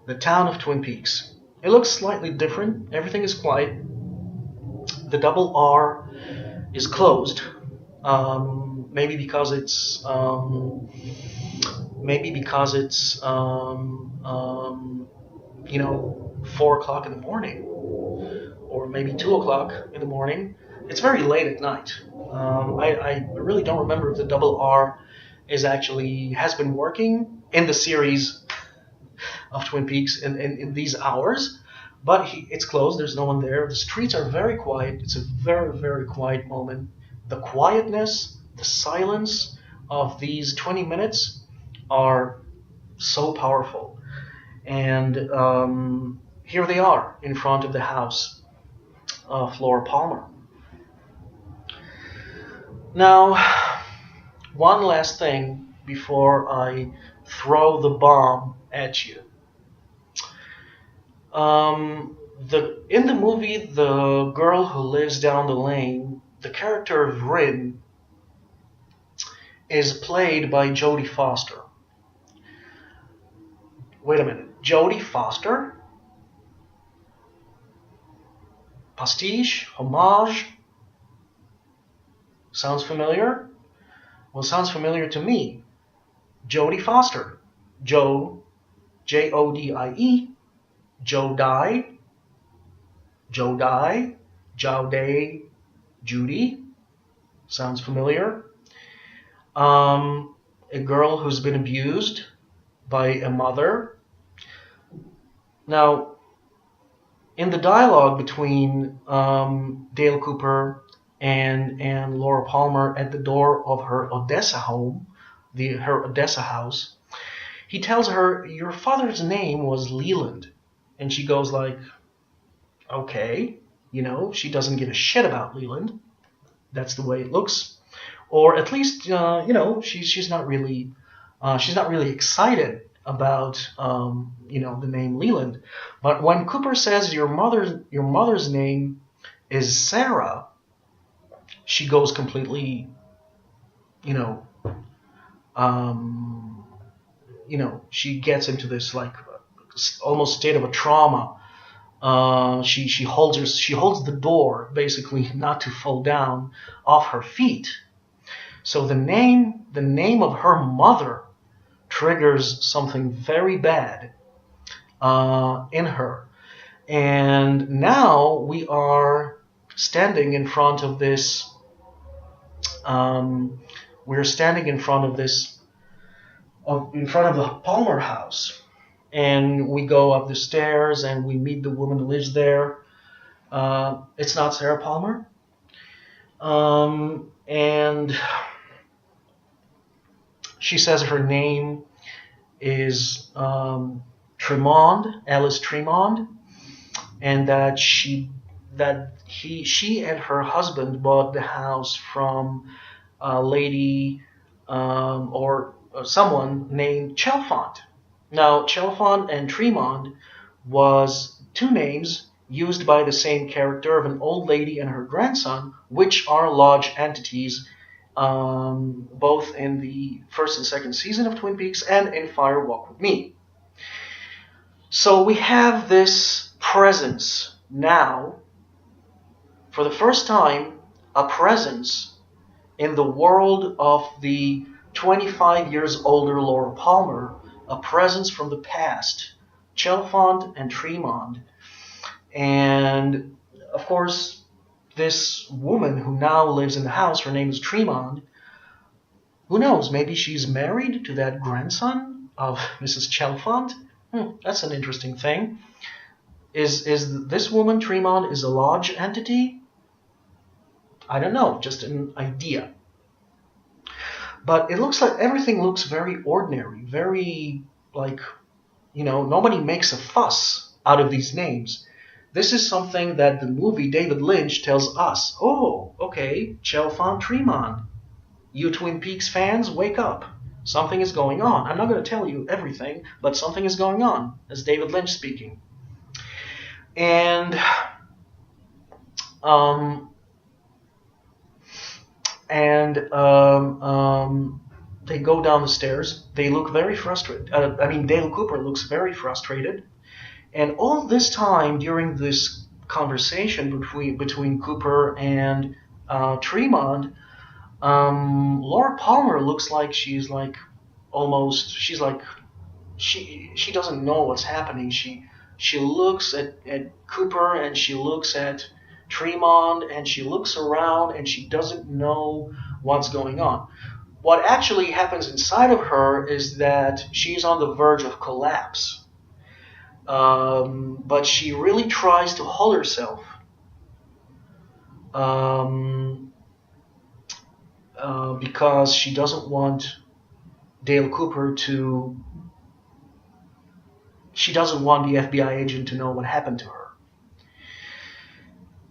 The town of Twin Peaks. It looks slightly different. Everything is quiet. The double R is closed. Maybe because it's 4 o'clock in the morning, or maybe 2 o'clock in the morning. It's very late at night. I really don't remember if the double R has been working in the series of Twin Peaks in these hours, but it's closed. There's no one there. The streets are very quiet. It's a very, very quiet moment. The quietness, the silence of these 20 minutes are so powerful. And here they are in front of the house of Laura Palmer. Now, one last thing before I throw the bomb at you. In the movie The Girl Who Lives Down the Lane, the character of Rin is played by Jodie Foster. Wait a minute, Jodie Foster? Pastiche? Homage? Sounds familiar? Well, sounds familiar to me. Jodie Foster. Jodie, Jodie, Jodie, Judy. Sounds familiar. A girl who's been abused by a mother. Now, in the dialogue between Dale Cooper and Laura Palmer at the door of her Odessa home, her Odessa house, he tells her, "Your father's name was Leland." And she goes like, okay, she doesn't give a shit about Leland. That's the way it looks. Or at least, she's not really excited about, the name Leland. But when Cooper says your mother's name is Sarah, she goes completely, she gets into this like almost state of a trauma. She holds the door basically not to fall down off her feet. So the name of her mother triggers something very bad in her. And now we are standing in front of this. We're standing in front of the Palmer house, and we go up the stairs and we meet the woman who lives there. It's not Sarah Palmer, and she says her name is Tremond, Alice Tremond, and that she and her husband bought the house from a lady or someone named Chalfont. Now, Chalfont and Tremond was two names used by the same character of an old lady and her grandson, which are lodge entities, both in the first and second season of Twin Peaks and in Fire Walk with Me. So we have this presence now, for the first time, a presence in the world of the 25 years older Laura Palmer, a presence from the past, Chalfont and Tremond. And of course, this woman who now lives in the house, her name is Tremond. Who knows? Maybe she's married to that grandson of Mrs. Chalfont. That's an interesting thing. Is this woman Tremond is a lodge entity? I don't know, just an idea. But it looks like everything looks very ordinary, very like, nobody makes a fuss out of these names. This is something that the movie David Lynch tells us. Oh, okay, Chalfont Tremond. You Twin Peaks fans, wake up. Something is going on. I'm not going to tell you everything, but something is going on. That's David Lynch speaking. And they go down the stairs. They look very frustrated. Dale Cooper looks very frustrated. And all this time during this conversation between Cooper and Tremond, Laura Palmer looks like she doesn't know what's happening. She looks at Cooper and she looks at Tremond and she looks around and she doesn't know what's going on. What actually happens inside of her is that she's on the verge of collapse. But she really tries to hold herself. Because she doesn't want Dale Cooper to... She doesn't want the FBI agent to know what happened to her.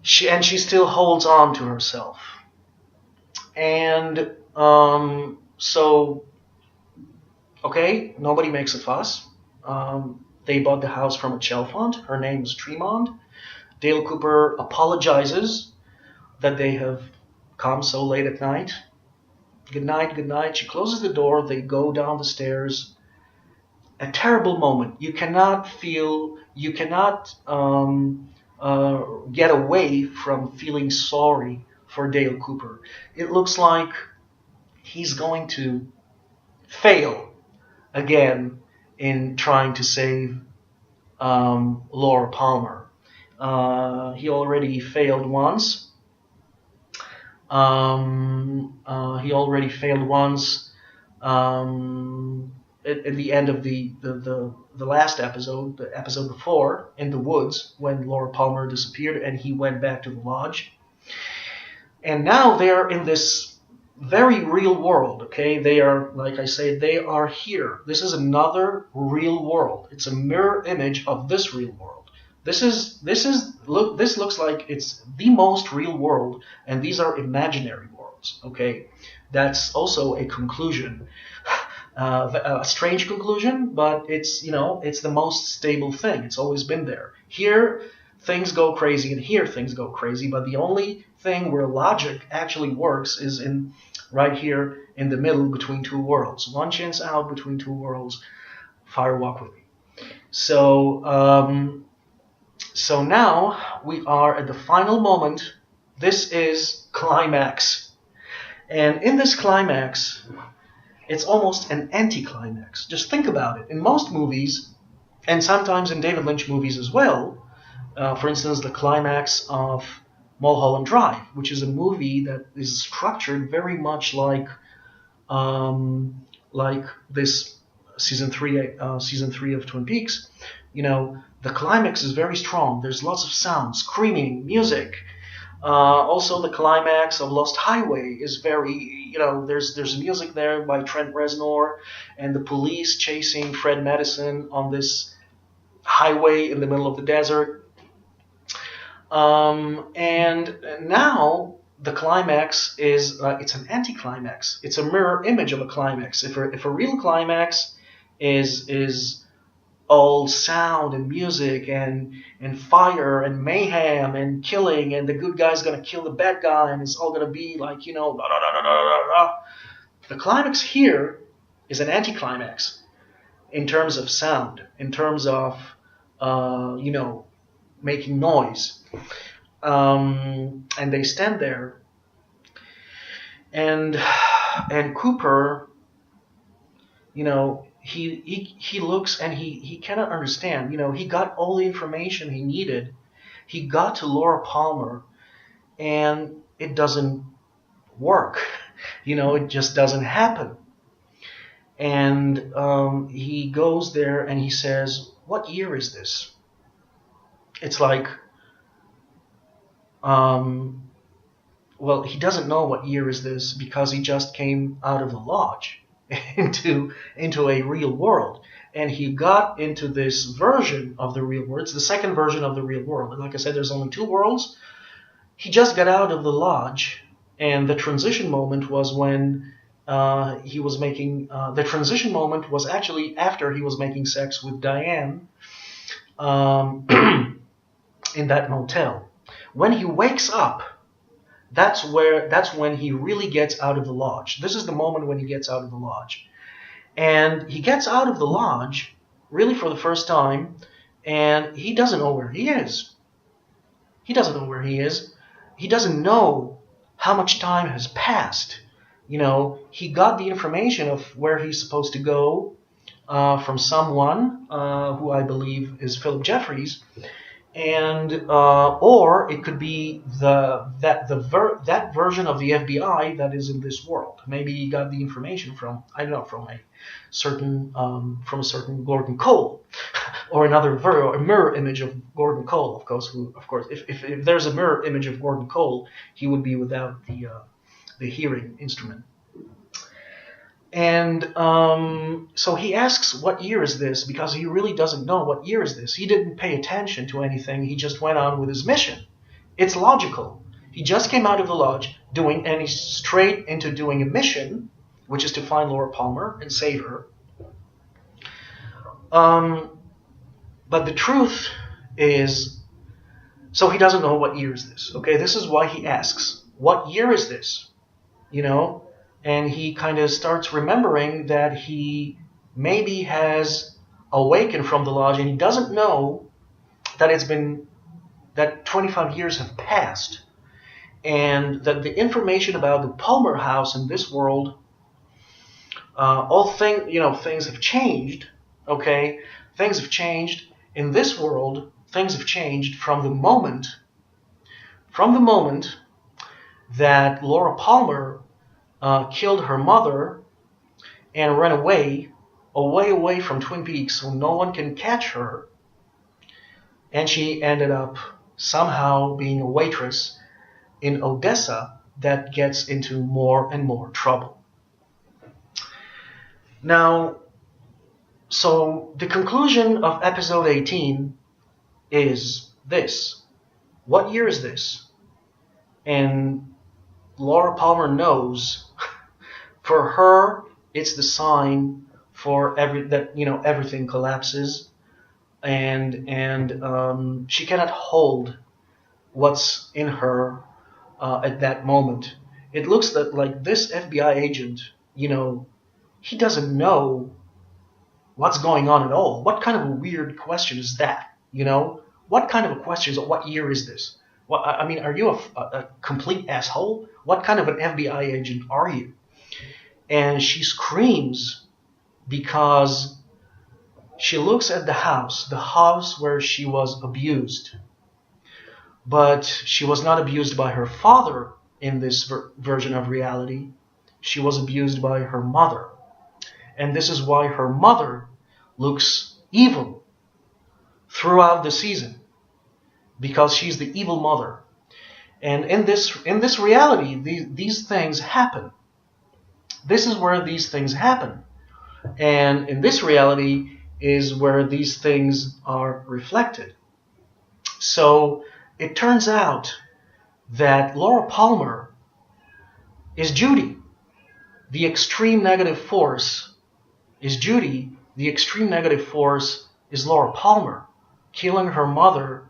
She still holds on to herself. And so, okay, nobody makes a fuss. They bought the house from a Chalfont. Her name is Tremond. Dale Cooper apologizes that they have come so late at night. Good night, good night. She closes the door. They go down the stairs. A terrible moment. You cannot get away from feeling sorry for Dale Cooper. It looks like he's going to fail again in trying to save Laura Palmer. He already failed once. At the end of the last episode, the episode before, in the woods, when Laura Palmer disappeared and he went back to the lodge. And now they're in this very real world, okay? They are, like I say, they are here. This is another real world. It's a mirror image of this real world. This looks like it's the most real world, and these are imaginary worlds, okay? That's also a conclusion. A strange conclusion, but it's the most stable thing. It's always been there. Here, things go crazy, and here things go crazy, but the only thing where logic actually works is right here in the middle between two worlds. One chance out between two worlds. Fire walk with me. So now we are at the final moment. This is climax. And in this climax, it's almost an anticlimax. Just think about it. In most movies, and sometimes in David Lynch movies as well, for instance, the climax of Mulholland Drive, which is a movie that is structured very much like this season three of Twin Peaks. The climax is very strong. There's lots of sound, screaming, music. Also, the climax of Lost Highway is very, there's music there by Trent Reznor, and the police chasing Fred Madison on this highway in the middle of the desert. And now the climax is, it's an anticlimax. It's a mirror image of a climax. If a real climax is all sound and music and fire and mayhem and killing, and the good guy's gonna kill the bad guy, and it's all gonna be like, da, da, da, da, da, da. The climax here is an anticlimax in terms of sound, in terms of making noise. And they stand there, and Cooper, he looks and he cannot understand. He got all the information he needed. He got to Laura Palmer, and it doesn't work. It just doesn't happen. And he goes there and he says, "What year is this?" It's like, um, well, he doesn't know what year is this because he just came out of the lodge into a real world. And he got into this version of the real world. It's the second version of the real world. And like I said, there's only two worlds. He just got out of the lodge, and the transition moment was when he was making. The transition moment was actually after he was making sex with Diane um, in that motel. When he wakes up, that's when he really gets out of the lodge. This is the moment when he gets out of the lodge. And he gets out of the lodge really for the first time, and he doesn't know where he is. He doesn't know where he is. He doesn't know how much time has passed. He got the information of where he's supposed to go from someone who I believe is Philip Jeffries, and or it could be that version of the FBI that is in this world. Maybe he got the information from, I don't know, from a certain Gordon Cole, or another a mirror image of Gordon Cole. Of course, if there's a mirror image of Gordon Cole, he would be without the hearing instrument. And so he asks, "What year is this?" Because he really doesn't know what year is this. He didn't pay attention to anything. He just went on with his mission. It's logical. He just came out of the lodge and he's straight into doing a mission, which is to find Laura Palmer and save her. But the truth is, so he doesn't know what year is this. Okay, this is why he asks, "What year is this?" And he kind of starts remembering that he maybe has awakened from the lodge, and he doesn't know that 25 years have passed, and that the information about the Palmer house in this world, things have changed. Okay, things have changed in this world. Things have changed from the moment that Laura Palmer killed her mother and ran away from Twin Peaks so no one can catch her. And she ended up somehow being a waitress in Odessa that gets into more and more trouble. Now, so the conclusion of episode 18 is this. What year is this? And Laura Palmer knows. For her, it's the sign for everything collapses, and she cannot hold what's in her at that moment. It looks like this FBI agent, he doesn't know what's going on at all. What kind of a weird question is that? What kind of a question is, what year is this? Are you a complete asshole? What kind of an FBI agent are you? And she screams because she looks at the house where she was abused. But she was not abused by her father in this version of reality. She was abused by her mother. And this is why her mother looks evil throughout the season, because she's the evil mother. And in this reality, these things happen. This is where these things happen. And in this reality is where these things are reflected. So it turns out that Laura Palmer is Judy. The extreme negative force is Judy. The extreme negative force is Laura Palmer, killing her mother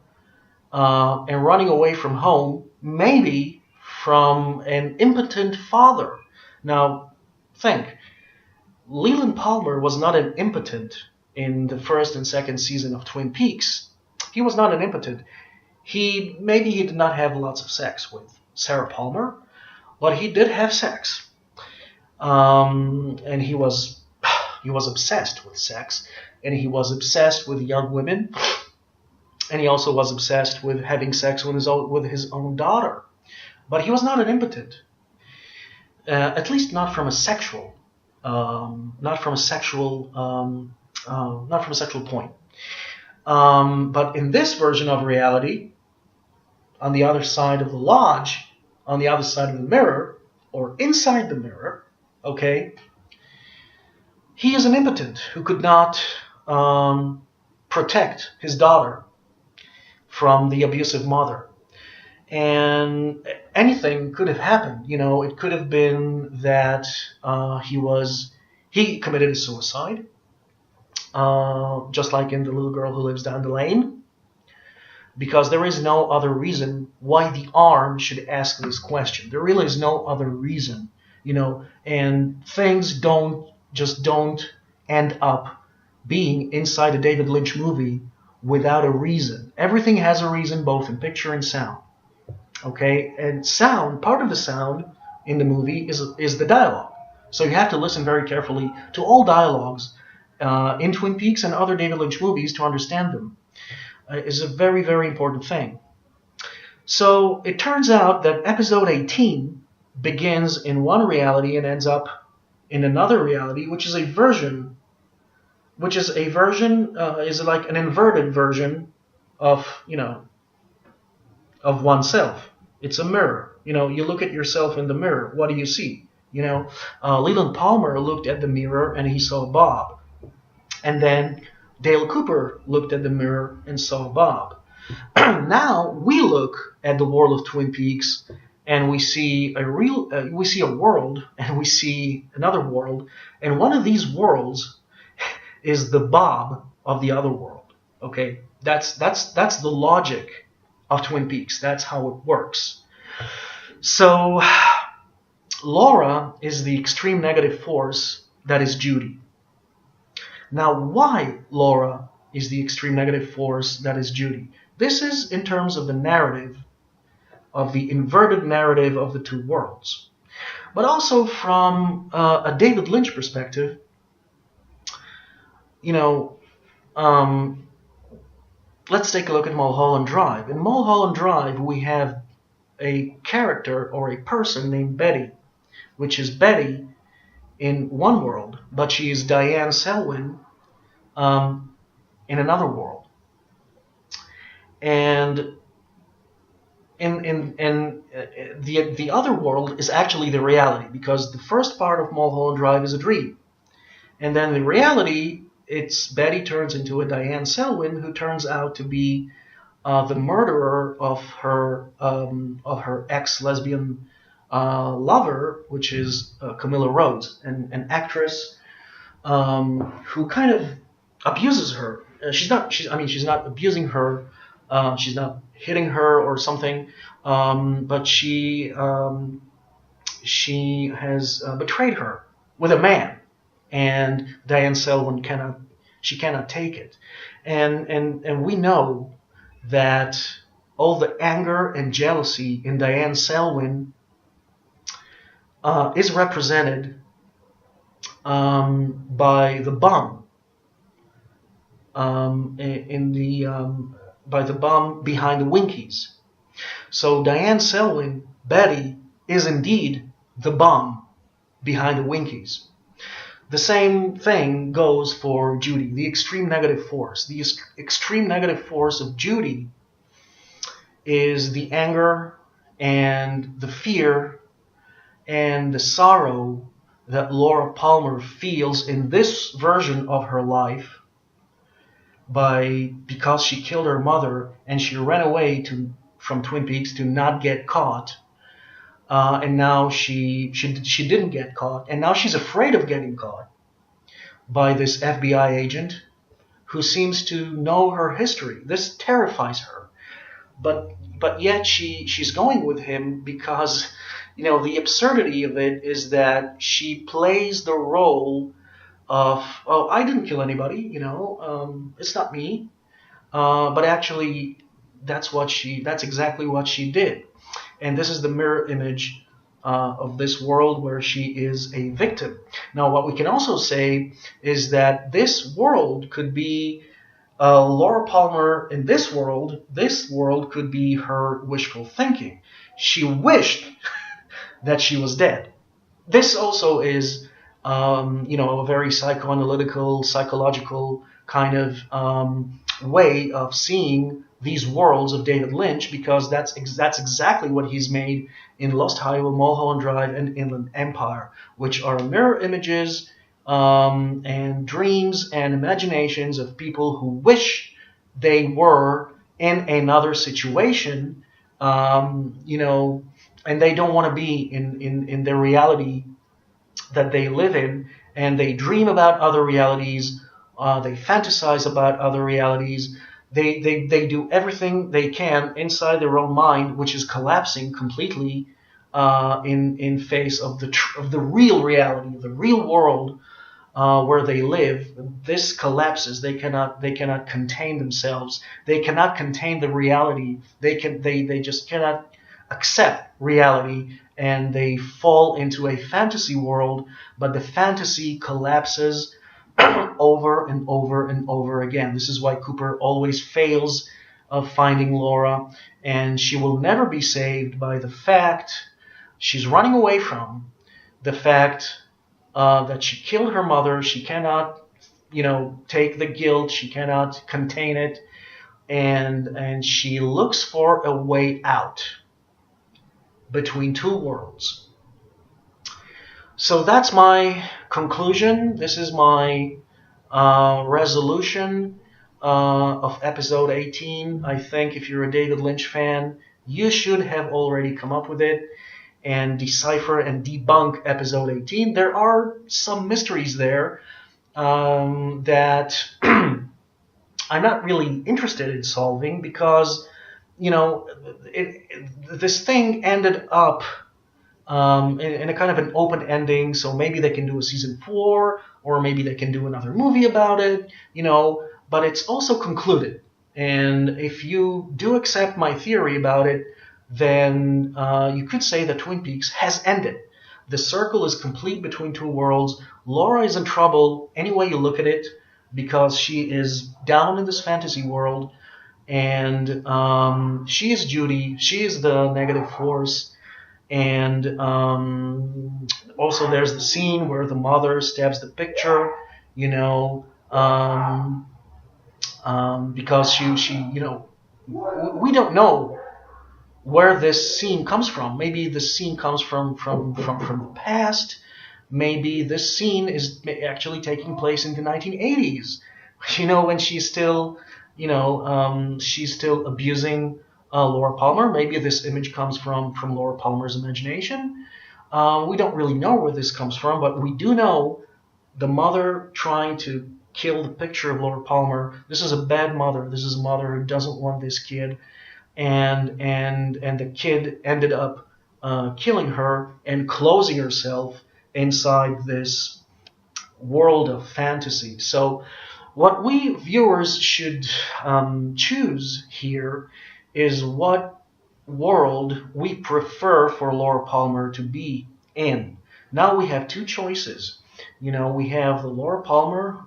and running away from home, maybe from an impotent father. Now, think. Leland Palmer was not an impotent in the first and second season of Twin Peaks. He was not an impotent. Maybe he did not have lots of sex with Sarah Palmer, but he did have sex. And he was obsessed with sex, and he was obsessed with young women, and he also was obsessed with having sex with his own daughter. but he was not an impotent, at least not from a sexual, not from a sexual, not from a sexual point. But in this version of reality, on the other side of the lodge, on the other side of the mirror, or inside the mirror, okay, he is an impotent who could not protect his daughter from the abusive mother. And anything could have happened. It could have been that he committed a suicide, just like in The Little Girl Who Lives Down the Lane, because there is no other reason why the arm should ask this question. There really is no other reason, and things don't end up being inside a David Lynch movie without a reason. Everything has a reason, both in picture and sound. Okay, and part of the sound in the movie is the dialogue. So you have to listen very carefully to all dialogues in Twin Peaks and other David Lynch movies to understand them. Is a very, very important thing. So it turns out that episode 18 begins in one reality and ends up in another reality, which is like an inverted version of oneself. It's a mirror. You look at yourself in the mirror. What do you see? Leland Palmer looked at the mirror and he saw Bob. And then Dale Cooper looked at the mirror and saw Bob. Now we look at the world of Twin Peaks and we see a world and we see another world, and one of these worlds is the Bob of the other world. Okay, that's the logic of Twin Peaks. That's how it works. So Laura is the extreme negative force that is Judy. Now, why Laura is the extreme negative force that is Judy? This is in terms of the narrative, of the inverted narrative of the two worlds. But also from a David Lynch perspective, let's take a look at Mulholland Drive. In Mulholland Drive, we have a character or a person named Betty, which is Betty in one world, but she is Diane Selwyn in another world. And the other world is actually the reality, because the first part of Mulholland Drive is a dream. And then the reality, it's Betty turns into a Diane Selwyn, who turns out to be the murderer of her ex-lesbian lover, which is Camilla Rhodes, an actress who kind of abuses her. She's not abusing her. She's not hitting her or something, but she has betrayed her with a man, and Diane Selwyn cannot take it, and we know that all the anger and jealousy in Diane Selwyn is represented by the bum by the bum behind the Winkies. So Diane Selwyn, Betty, is indeed the bum behind the Winkies. The same thing goes for Judy, the extreme negative force. The extreme negative force of Judy is the anger and the fear and the sorrow that Laura Palmer feels in this version of her life because she killed her mother and she ran away from Twin Peaks to not get caught. And now she didn't get caught, and now she's afraid of getting caught by this FBI agent who seems to know her history. This terrifies her, but yet she's going with him because the absurdity of it is that she plays the role of, oh, I didn't kill anybody, it's not me, but actually that's exactly what she did. And this is the mirror image of this world where she is a victim. Now, what we can also say is that this world could be Laura Palmer in this world could be her wishful thinking. She wished that she was dead. This also is, a very psychoanalytical, psychological kind of way of seeing these worlds of David Lynch, because that's exactly what he's made in Lost Highway, Mulholland Drive, and Inland Empire, which are mirror images and dreams and imaginations of people who wish they were in another situation, and they don't want to be in the reality that they live in, and they dream about other realities, they fantasize about other realities, they do everything they can inside their own mind, which is collapsing completely in face of the real reality, the real world where they live. This collapses. They cannot contain themselves. They cannot contain the reality. They just cannot accept reality, and they fall into a fantasy world, but the fantasy collapses over and over and over again. This is why Cooper always fails of finding Laura, and she will never be saved by the fact she's running away from the fact that she killed her mother. She cannot, take the guilt. She cannot contain it, and she looks for a way out between two worlds. So that's my conclusion. This is my resolution of episode 18. I think if you're a David Lynch fan, you should have already come up with it and decipher and debunk episode 18. There are some mysteries there that I'm not really interested in solving, because this thing ended up in a kind of an open ending. So maybe they can do a season 4, or maybe they can do another movie about it, but it's also concluded. And if you do accept my theory about it, then you could say that Twin Peaks has ended. The circle is complete between two worlds. Laura is in trouble any way you look at it, because she is down in this fantasy world, and she is Judy. She is the negative force. And also there's the scene where the mother stabs the picture, because she we don't know where this scene comes from. Maybe the scene comes from the past. Maybe this scene is actually taking place in the 1980s, when she's still abusing Laura Palmer. Maybe this image comes from Laura Palmer's imagination. We don't really know where this comes from, but we do know the mother trying to kill the picture of Laura Palmer. This is a bad mother. This is a mother who doesn't want this kid, and the kid ended up killing her and closing herself inside this world of fantasy. So what we viewers should choose here is what world we prefer for Laura Palmer to be in. Now we have two choices. We have the Laura Palmer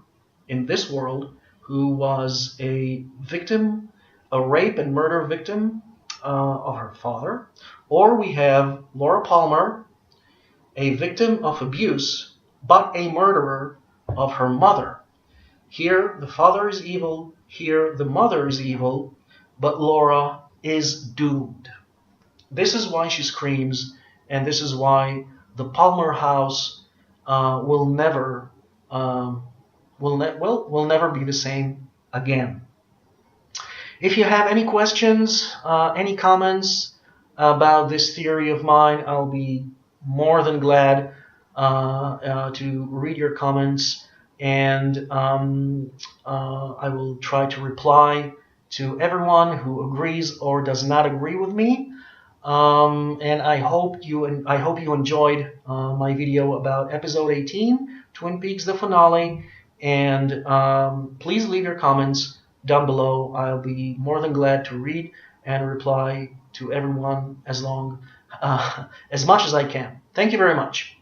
in this world who was a victim, a rape and murder victim of her father, or we have Laura Palmer, a victim of abuse, but a murderer of her mother. Here, the father is evil. Here, the mother is evil. But Laura is doomed. This is why she screams, and this is why the Palmer house will never be the same again. If you have any questions, any comments about this theory of mine, I'll be more than glad to read your comments, and I will try to reply to everyone who agrees or does not agree with me. And I hope you enjoyed my video about episode 18, Twin Peaks: The Finale. And please leave your comments down below. I'll be more than glad to read and reply to everyone as much as I can. Thank you very much.